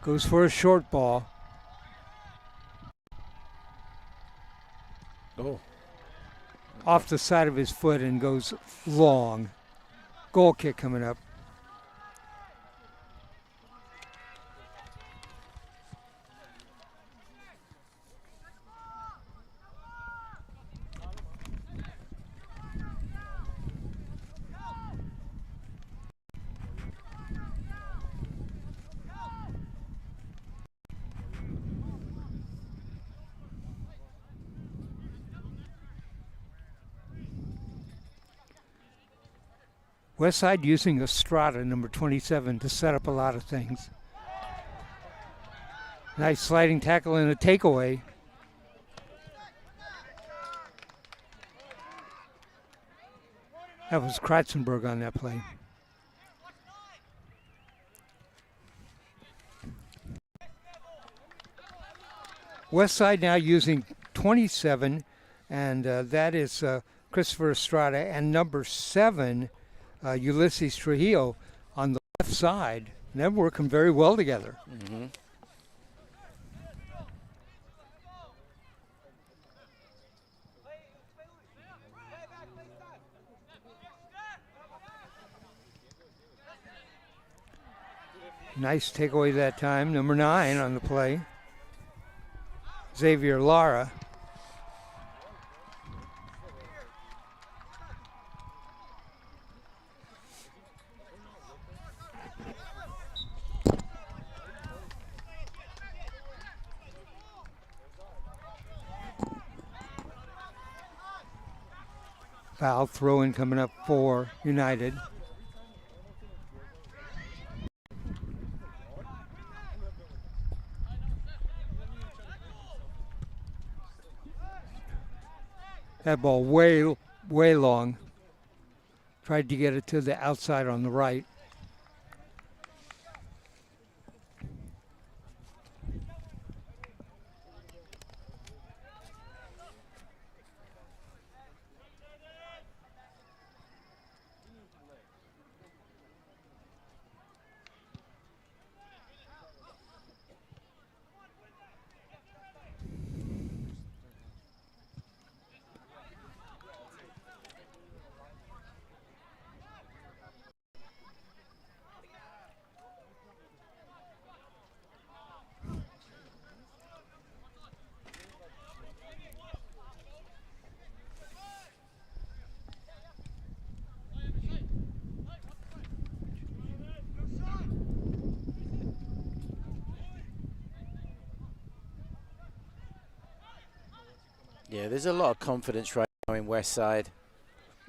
Goes for a short ball. Oh. Off the side of his foot and goes long. Goal kick coming up. Westside using Estrada, number 27, to set up a lot of things. Nice sliding tackle and a takeaway. That was Kratzenberg on that play. Westside now using 27, and that is Christopher Estrada, and number 7, Ulysses Trujillo on the left side. And they're working very well together. Mm-hmm. Nice takeaway that time. Number 9 on the play. Xavier Lara. Foul throw-in coming up for United. That ball way long. Tried to get it to the outside on the right. Yeah, there's a lot of confidence right now in Westside.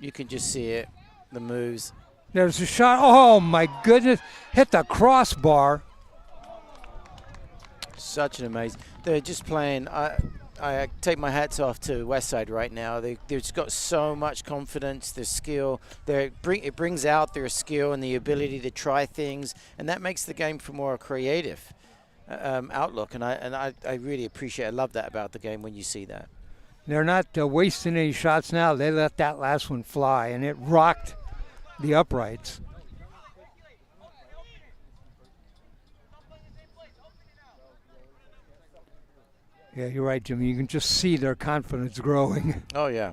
You can just see it, the moves. There's a shot. Oh, my goodness. Hit the crossbar. Such an amazing. They're just playing. I take my hats off to Westside right now. They've just got so much confidence, their skill. It brings out their skill and the ability to try things, and that makes the game for more creative outlook. And I really appreciate. I love that about the game when you see that. They're not wasting any shots now. They let that last one fly, and it rocked the uprights. Yeah, you're right, Jimmy. You can just see their confidence growing. Oh, yeah.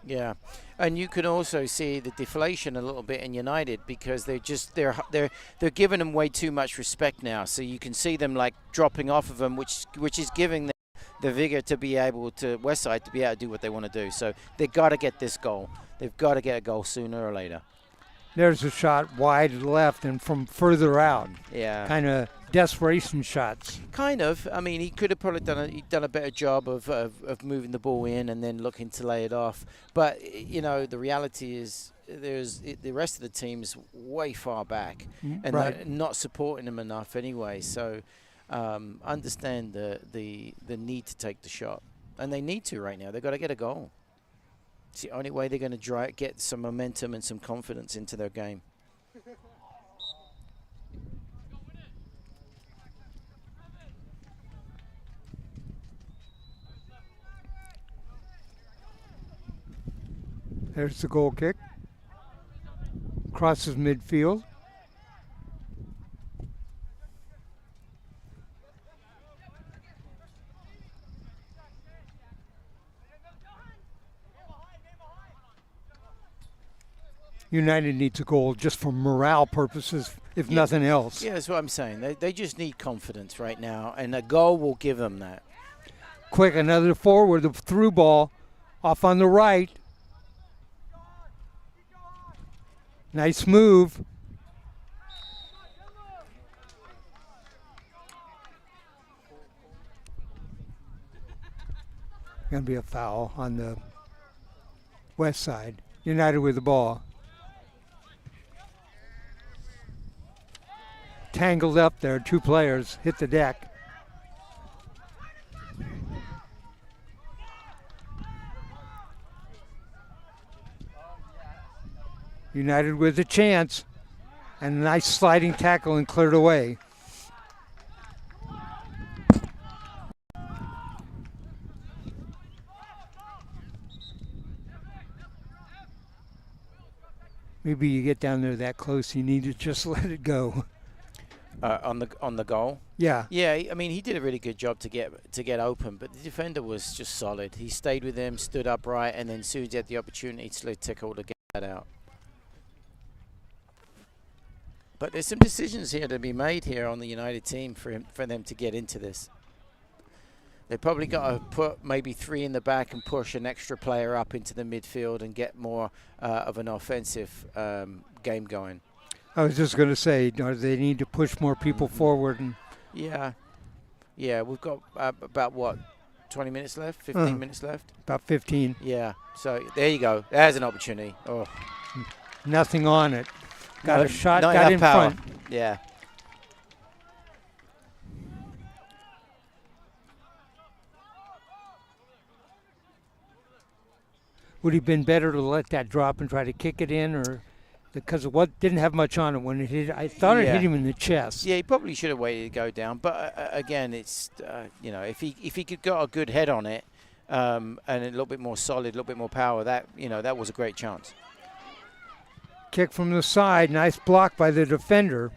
Yeah. And you can also see the deflation a little bit in United because they're giving them way too much respect now. So you can see them like dropping off of them, which is giving them the vigor to be able to Westside to be able to do what they want to do. So they've got to get this goal. They've got to get a goal sooner or later. There's a shot wide left and from further out. Yeah. Kind of desperation shots. Kind of. I mean, he could have probably done a better job of moving the ball in and then looking to lay it off. But, you know, the reality is the rest of the team's way far back and Right. they're not supporting him enough anyway. So understand the need to take the shot. And they need to right now. They've got to get a goal. It's the only way they're going to get some momentum and some confidence into their game. There's the goal kick. Crosses midfield. United needs a goal just for morale purposes, if nothing else. Yeah, that's what I'm saying. They just need confidence right now, and a goal will give them that. Quick, another forward, the through ball off on the right. Nice move. Going to be a foul on the west side. United with the ball. Tangled up there, two players hit the deck. United with a chance, and a nice sliding tackle and cleared away. Maybe you get down there that close, you need to just let it go. On the goal. Yeah. Yeah, I mean, he did a really good job to get open, but the defender was just solid. He stayed with him, stood upright, and then as soon as he had the opportunity to tickle to get that out. But there's some decisions here to be made here on the United team for them to get into this. They probably got to put maybe 3 in the back and push an extra player up into the midfield and get more of an offensive game going. I was just going to say, they need to push more people forward. And yeah, we've got about what, 20 minutes left, 15 minutes left? About 15. Yeah, so there you go. There's an opportunity. Oh, nothing on it. Got a shot, not got enough in power. front. Yeah. Would he have been better to let that drop and try to kick it in, or because it didn't have much on it when it hit? I thought it hit him in the chest. Yeah, he probably should have waited to go down. But again, it's if he could got a good head on it and a little bit more solid, a little bit more power, that was a great chance. Kick from the side, nice block by the defender.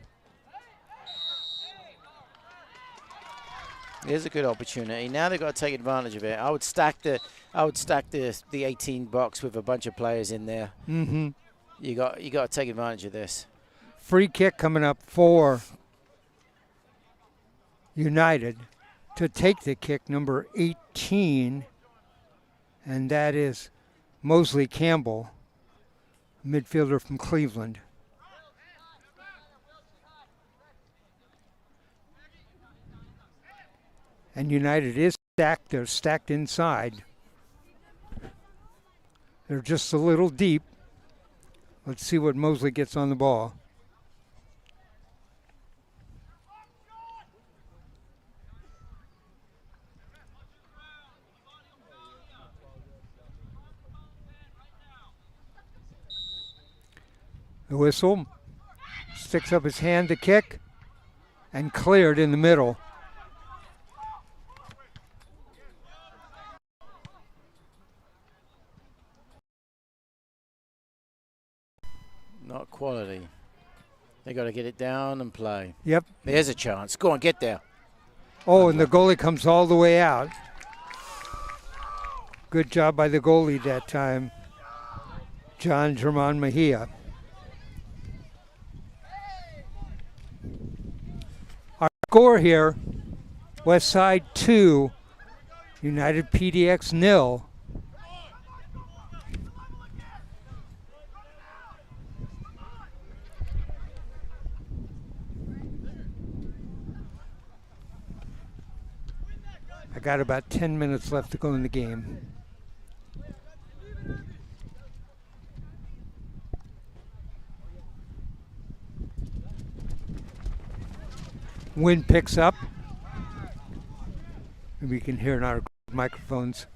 Here's a good opportunity. Now they've got to take advantage of it. I would stack the 18 box with a bunch of players in there. Mm-hmm. You got to take advantage of this. Free kick coming up for United to take the kick, number 18, and that is Mosley Campbell, midfielder from Cleveland. And United is stacked. They're stacked inside. They're just a little deep. Let's see what Mosley gets on the ball. The whistle. Sticks up his hand to kick. And cleared in the middle. Not quality. They got to get it down and play. Yep. There's a chance. Go on, get there. Oh, and the goalie comes all the way out. Good job by the goalie that time, John German Mejia. Our score here, Westside 2, United PDX 0. I got about 10 minutes left to go in the game. Wind picks up. Maybe you can hear in our microphones.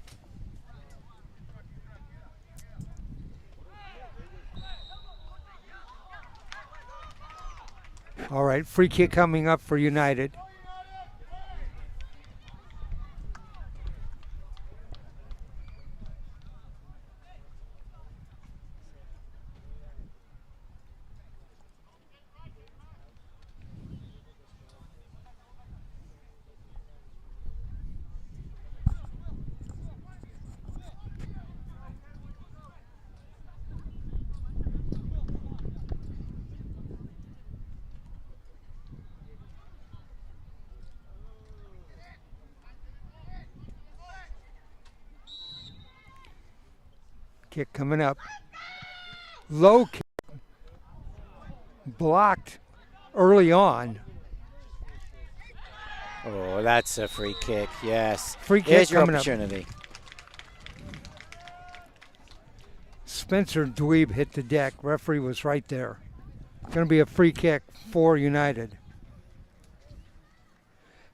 All right, free kick coming up for United. Kick coming up. Low kick. Blocked early on. Oh, that's a free kick. Yes. Free kick Here's your coming opportunity. up. Spencer Dweeb hit the deck. Referee was right there. Going to be a free kick for United.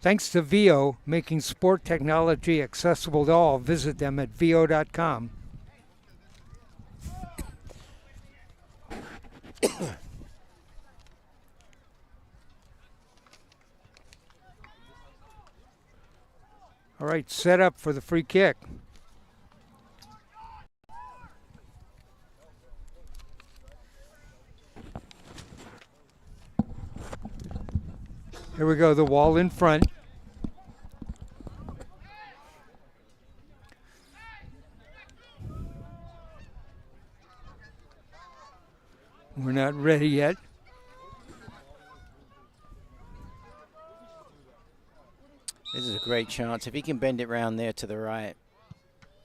Thanks to VO, making sport technology accessible to all. Visit them at vo.com. All right, set up for the free kick. Here we go, the wall in front. We're not ready yet. This is a great chance. If he can bend it round there to the right.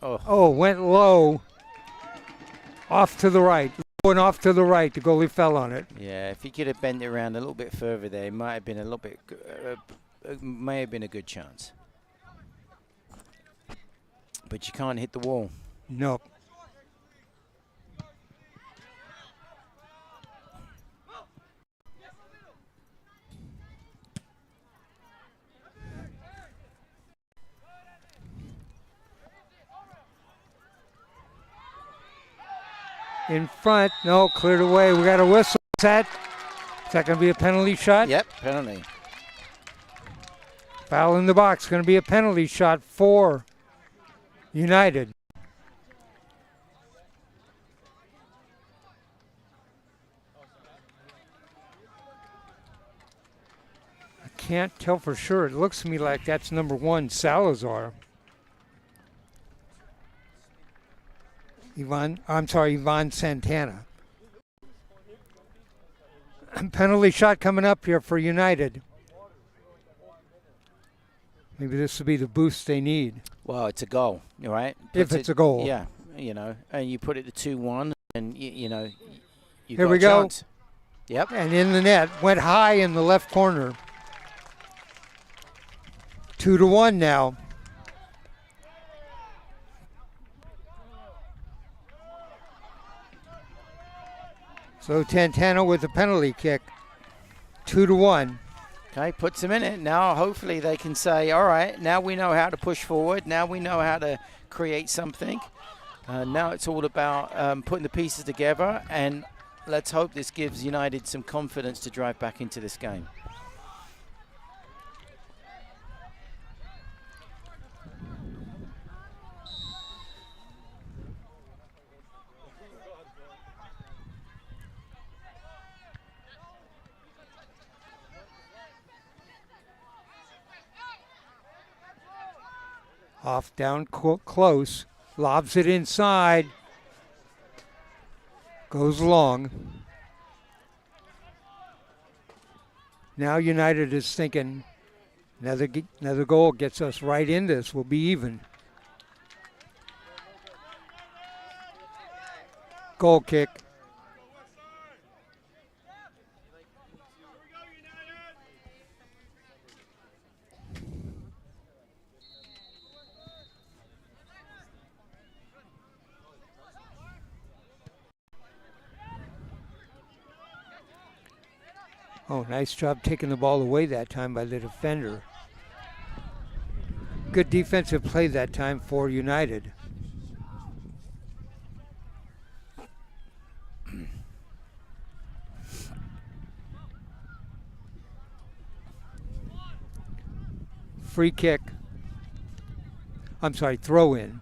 Oh, Oh, went low. Off to the right. Low and off to the right. The goalie fell on it. yeah. If he could have bent it around a little bit further there, it might have been a little bit, may have been a good chance. But you can't hit the wall. Nope. In front. No, cleared away. We got a whistle set. Is that going to be a penalty shot? Yep, penalty. Foul in the box. Going to be a penalty shot for United. I can't tell for sure. It looks to me like that's number 1, Salazar. Ivan Santana. Penalty shot coming up here for United. Maybe this will be the boost they need. Well, it's a goal, right? If it's a goal. Yeah, you know, and you put it to 2-1, and you know, you've Here got we a go. chance. Yep. And in the net. Went high in the left corner. 2-1 now. So Tantano with the penalty kick. 2-1. Okay, puts them in it. Now hopefully they can say, all right, now we know how to push forward. Now we know how to create something. Now it's all about putting the pieces together, and let's hope this gives United some confidence to drive back into this game. Off down close. Lobs it inside. Goes long. Now United is thinking another goal gets us right in this. We'll be even. Goal kick. Oh, nice job taking the ball away that time by the defender. Good defensive play that time for United. Free kick. I'm sorry, throw in.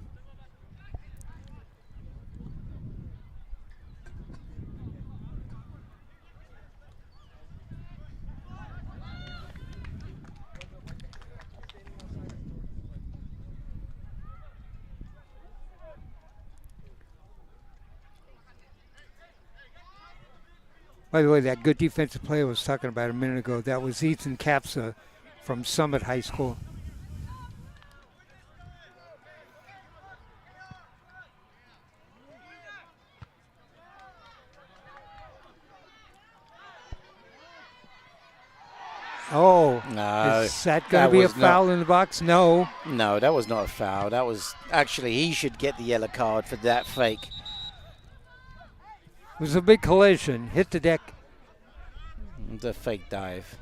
By the way, that good defensive play I was talking about a minute ago, that was Ethan Capsa from Summit High School. Oh, no, is that going to be a foul in the box? No. No, that was not a foul. That was actually, he should get the yellow card for that fake. It was a big collision. Hit the deck. The fake dive.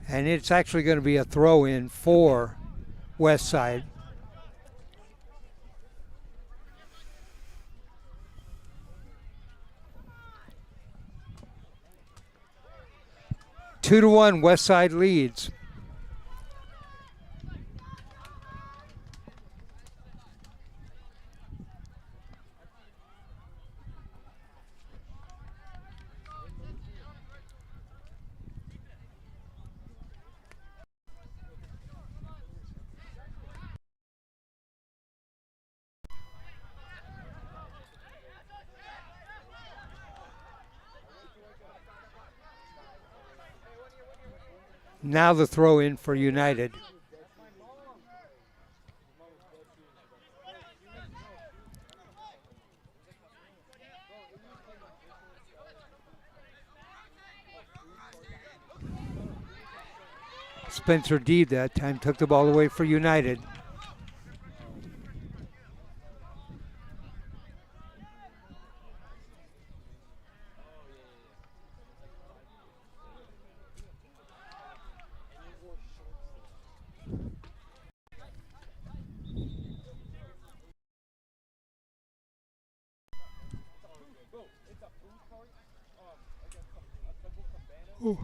And it's actually going to be a throw-in for Westside. Two to 1, Westside leads. Now the throw in for United. Spencer Deeb that time took the ball away for United. Ooh.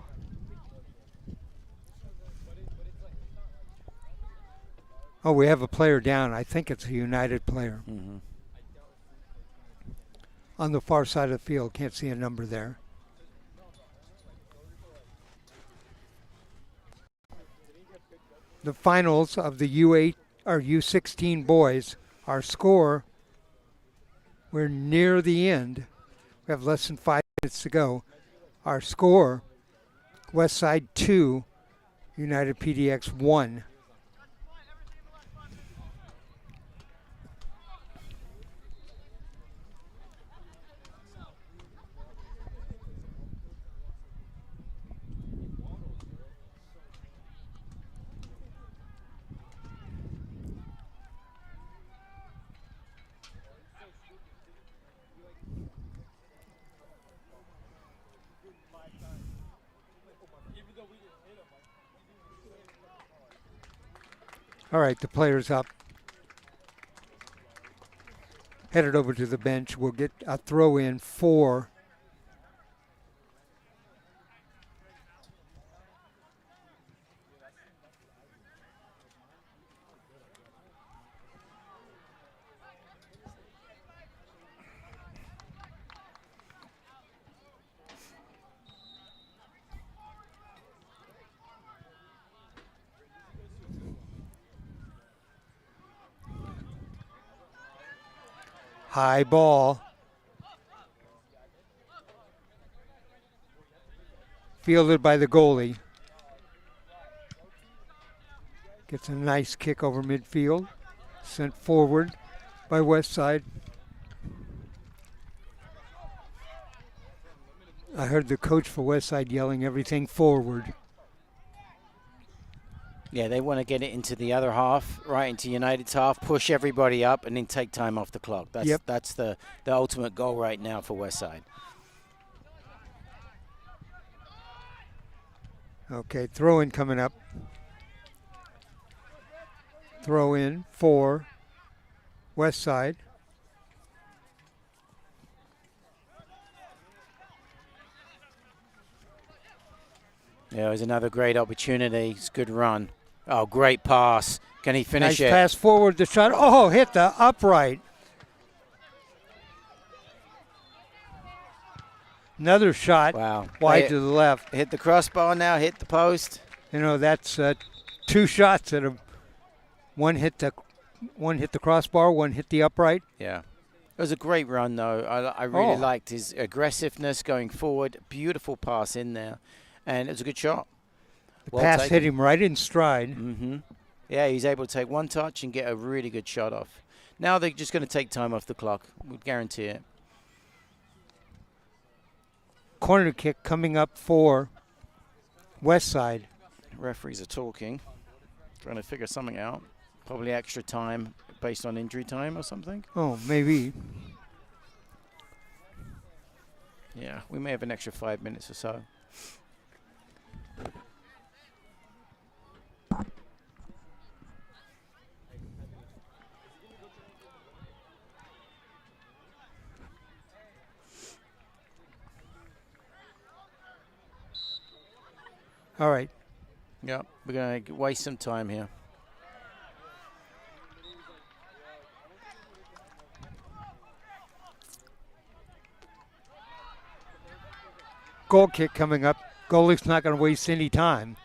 Oh, we have a player down. I think it's a United player. Mm-hmm. On the far side of the field. Can't see a number there. The finals of the U8 or U16 boys. Our score, we're near the end. We have less than 5 minutes to go. Our score, Westside 2, United PDX 1. All right, the player's up. Headed over to the bench. We'll get a throw in for high ball. Fielded by the goalie. Gets a nice kick over midfield. Sent forward by Westside. I heard the coach for Westside yelling everything forward. Yeah, they want to get it into the other half, right into United's half, push everybody up, and then take time off the clock. That's the ultimate goal right now for Westside. Okay, throw in coming up. Throw in for Westside. Yeah, it was another great opportunity. It's a good run. Oh, great pass. Can he finish it? Nice pass forward, the shot. Oh, hit the upright. Another shot. Wow. Wide to the left. Hit the crossbar now, hit the post. You know, that's two shots that have one hit the crossbar, one hit the upright. Yeah. It was a great run, though. I really liked his aggressiveness going forward. Beautiful pass in there. And it was a good shot. The pass hit him right in stride. Mm-hmm. Yeah, he's able to take one touch and get a really good shot off. Now they're just going to take time off the clock. We guarantee it. Corner kick coming up for Westside. Referees are talking, trying to figure something out. Probably extra time based on injury time or something. Oh, maybe. Yeah, we may have an extra 5 minutes or so. All right. Yeah, we're going to waste some time here. Goal kick coming up. Goalie's not going to waste any time.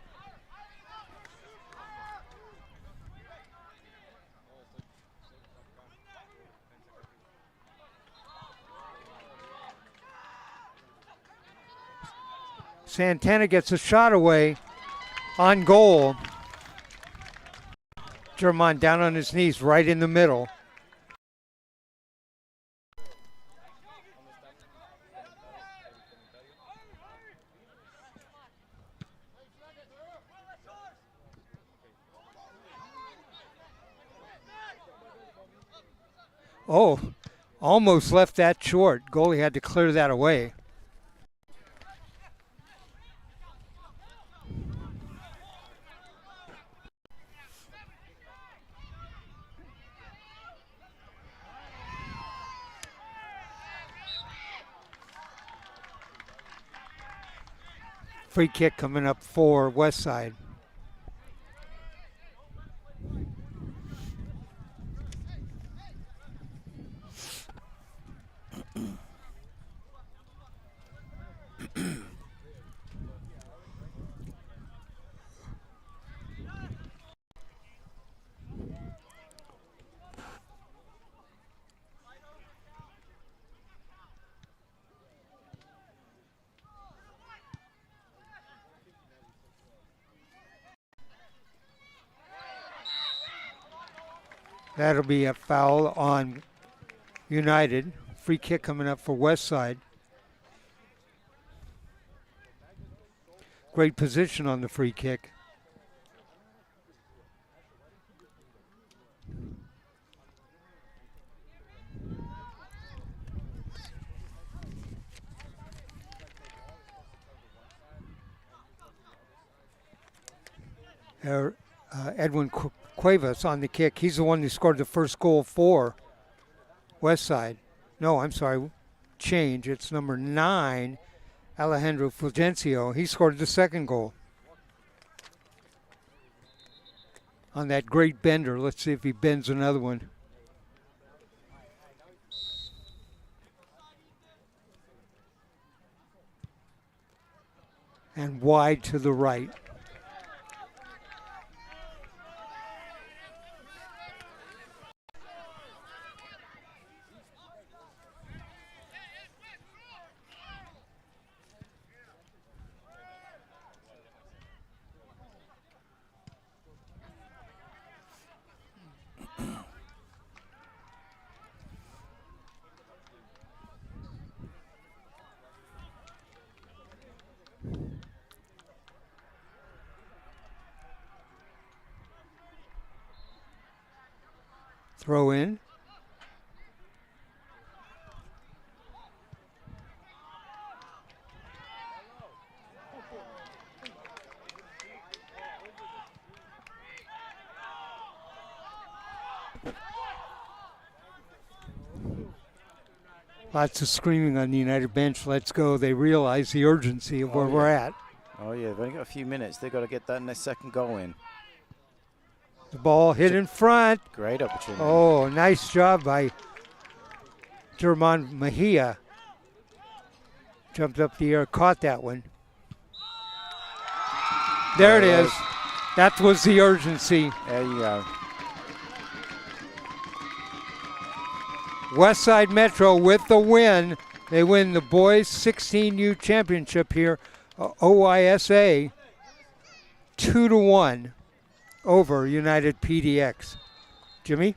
Santana gets a shot away. On goal, German down on his knees right in the middle. Oh, almost left that short. Goalie had to clear that away. Free kick coming up for Westside. That'll be a foul on United. Free kick coming up for Westside. Great position on the free kick. Edwin Cuevas on the kick. He's the one who scored the first goal for Westside. No, I'm sorry. Change. It's number 9, Alejandro Fulgencio. He scored the second goal. On that great bender. Let's see if he bends another one. And wide to the right. Throw in. Lots of screaming on the United bench. Let's go. They realize the urgency of where we're at. Oh, yeah. They've only got a few minutes. They've got to get that in their second goal in. The ball hit in front. Great opportunity. Oh, nice job by German Mejia. Jumped up the air, caught that one. There it is. That was the urgency. There you go. Westside Metro with the win. They win the boys 16U championship here, OYSA, 2-1 over United PDX. Jimmy?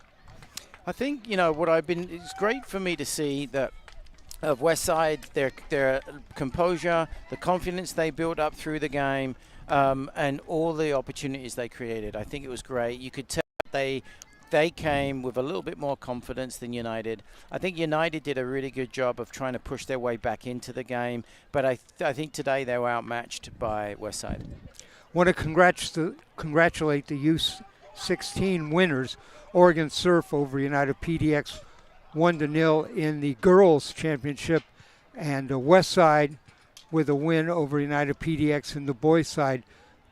I think, it's great for me to see that of Westside, their composure, the confidence they built up through the game, and all the opportunities they created. I think it was great. You could tell they came with a little bit more confidence than United. I think United did a really good job of trying to push their way back into the game, but I think today they were outmatched by Westside. Want to congratulate the U16 winners. Oregon Surf over United PDX 1-0 in the girls championship, and Westside with a win over United PDX in the boys side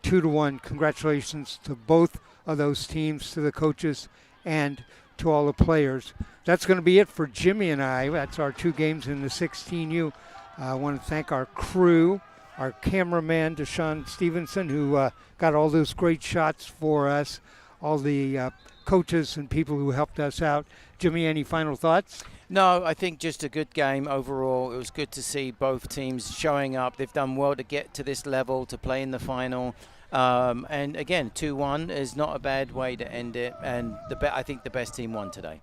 2-1. Congratulations to both of those teams, to the coaches and to all the players. That's going to be it for Jimmy and I. That's our 2 games in the 16U. I want to thank our crew, our cameraman, Deshaun Stevenson, who got all those great shots for us, all the coaches and people who helped us out. Jimmy, any final thoughts? No, I think just a good game overall. It was good to see both teams showing up. They've done well to get to this level, to play in the final. And again, 2-1 is not a bad way to end it. And I think the best team won today.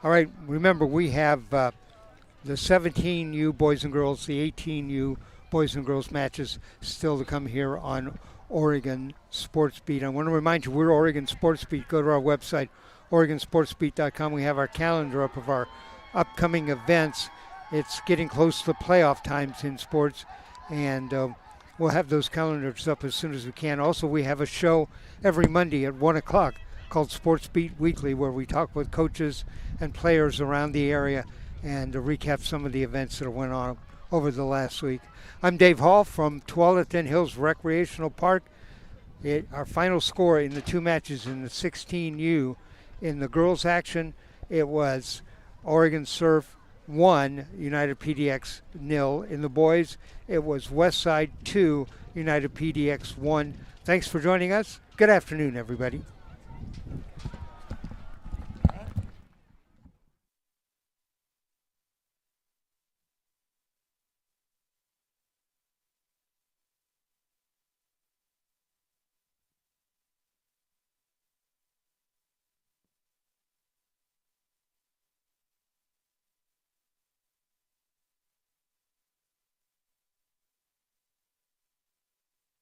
All right, remember we have the 17U boys and girls, the 18U boys and girls matches still to come here on Oregon Sports Beat. I want to remind you, we're Oregon Sports Beat. Go to our website, OregonSportsBeat.com. We have our calendar up of our upcoming events. It's getting close to playoff times in sports, and we'll have those calendars up as soon as we can. Also, we have a show every Monday at 1 o'clock called Sports Beat Weekly, where we talk with coaches and players around the area and recap some of the events that went on over the last week. I'm Dave Hall from Tualatin Hills Recreational Park. Our final score in the two matches in the 16U, in the girls' action, it was Oregon Surf 1, United PDX 0. In the boys, it was Westside 2, United PDX 1. Thanks for joining us. Good afternoon, everybody.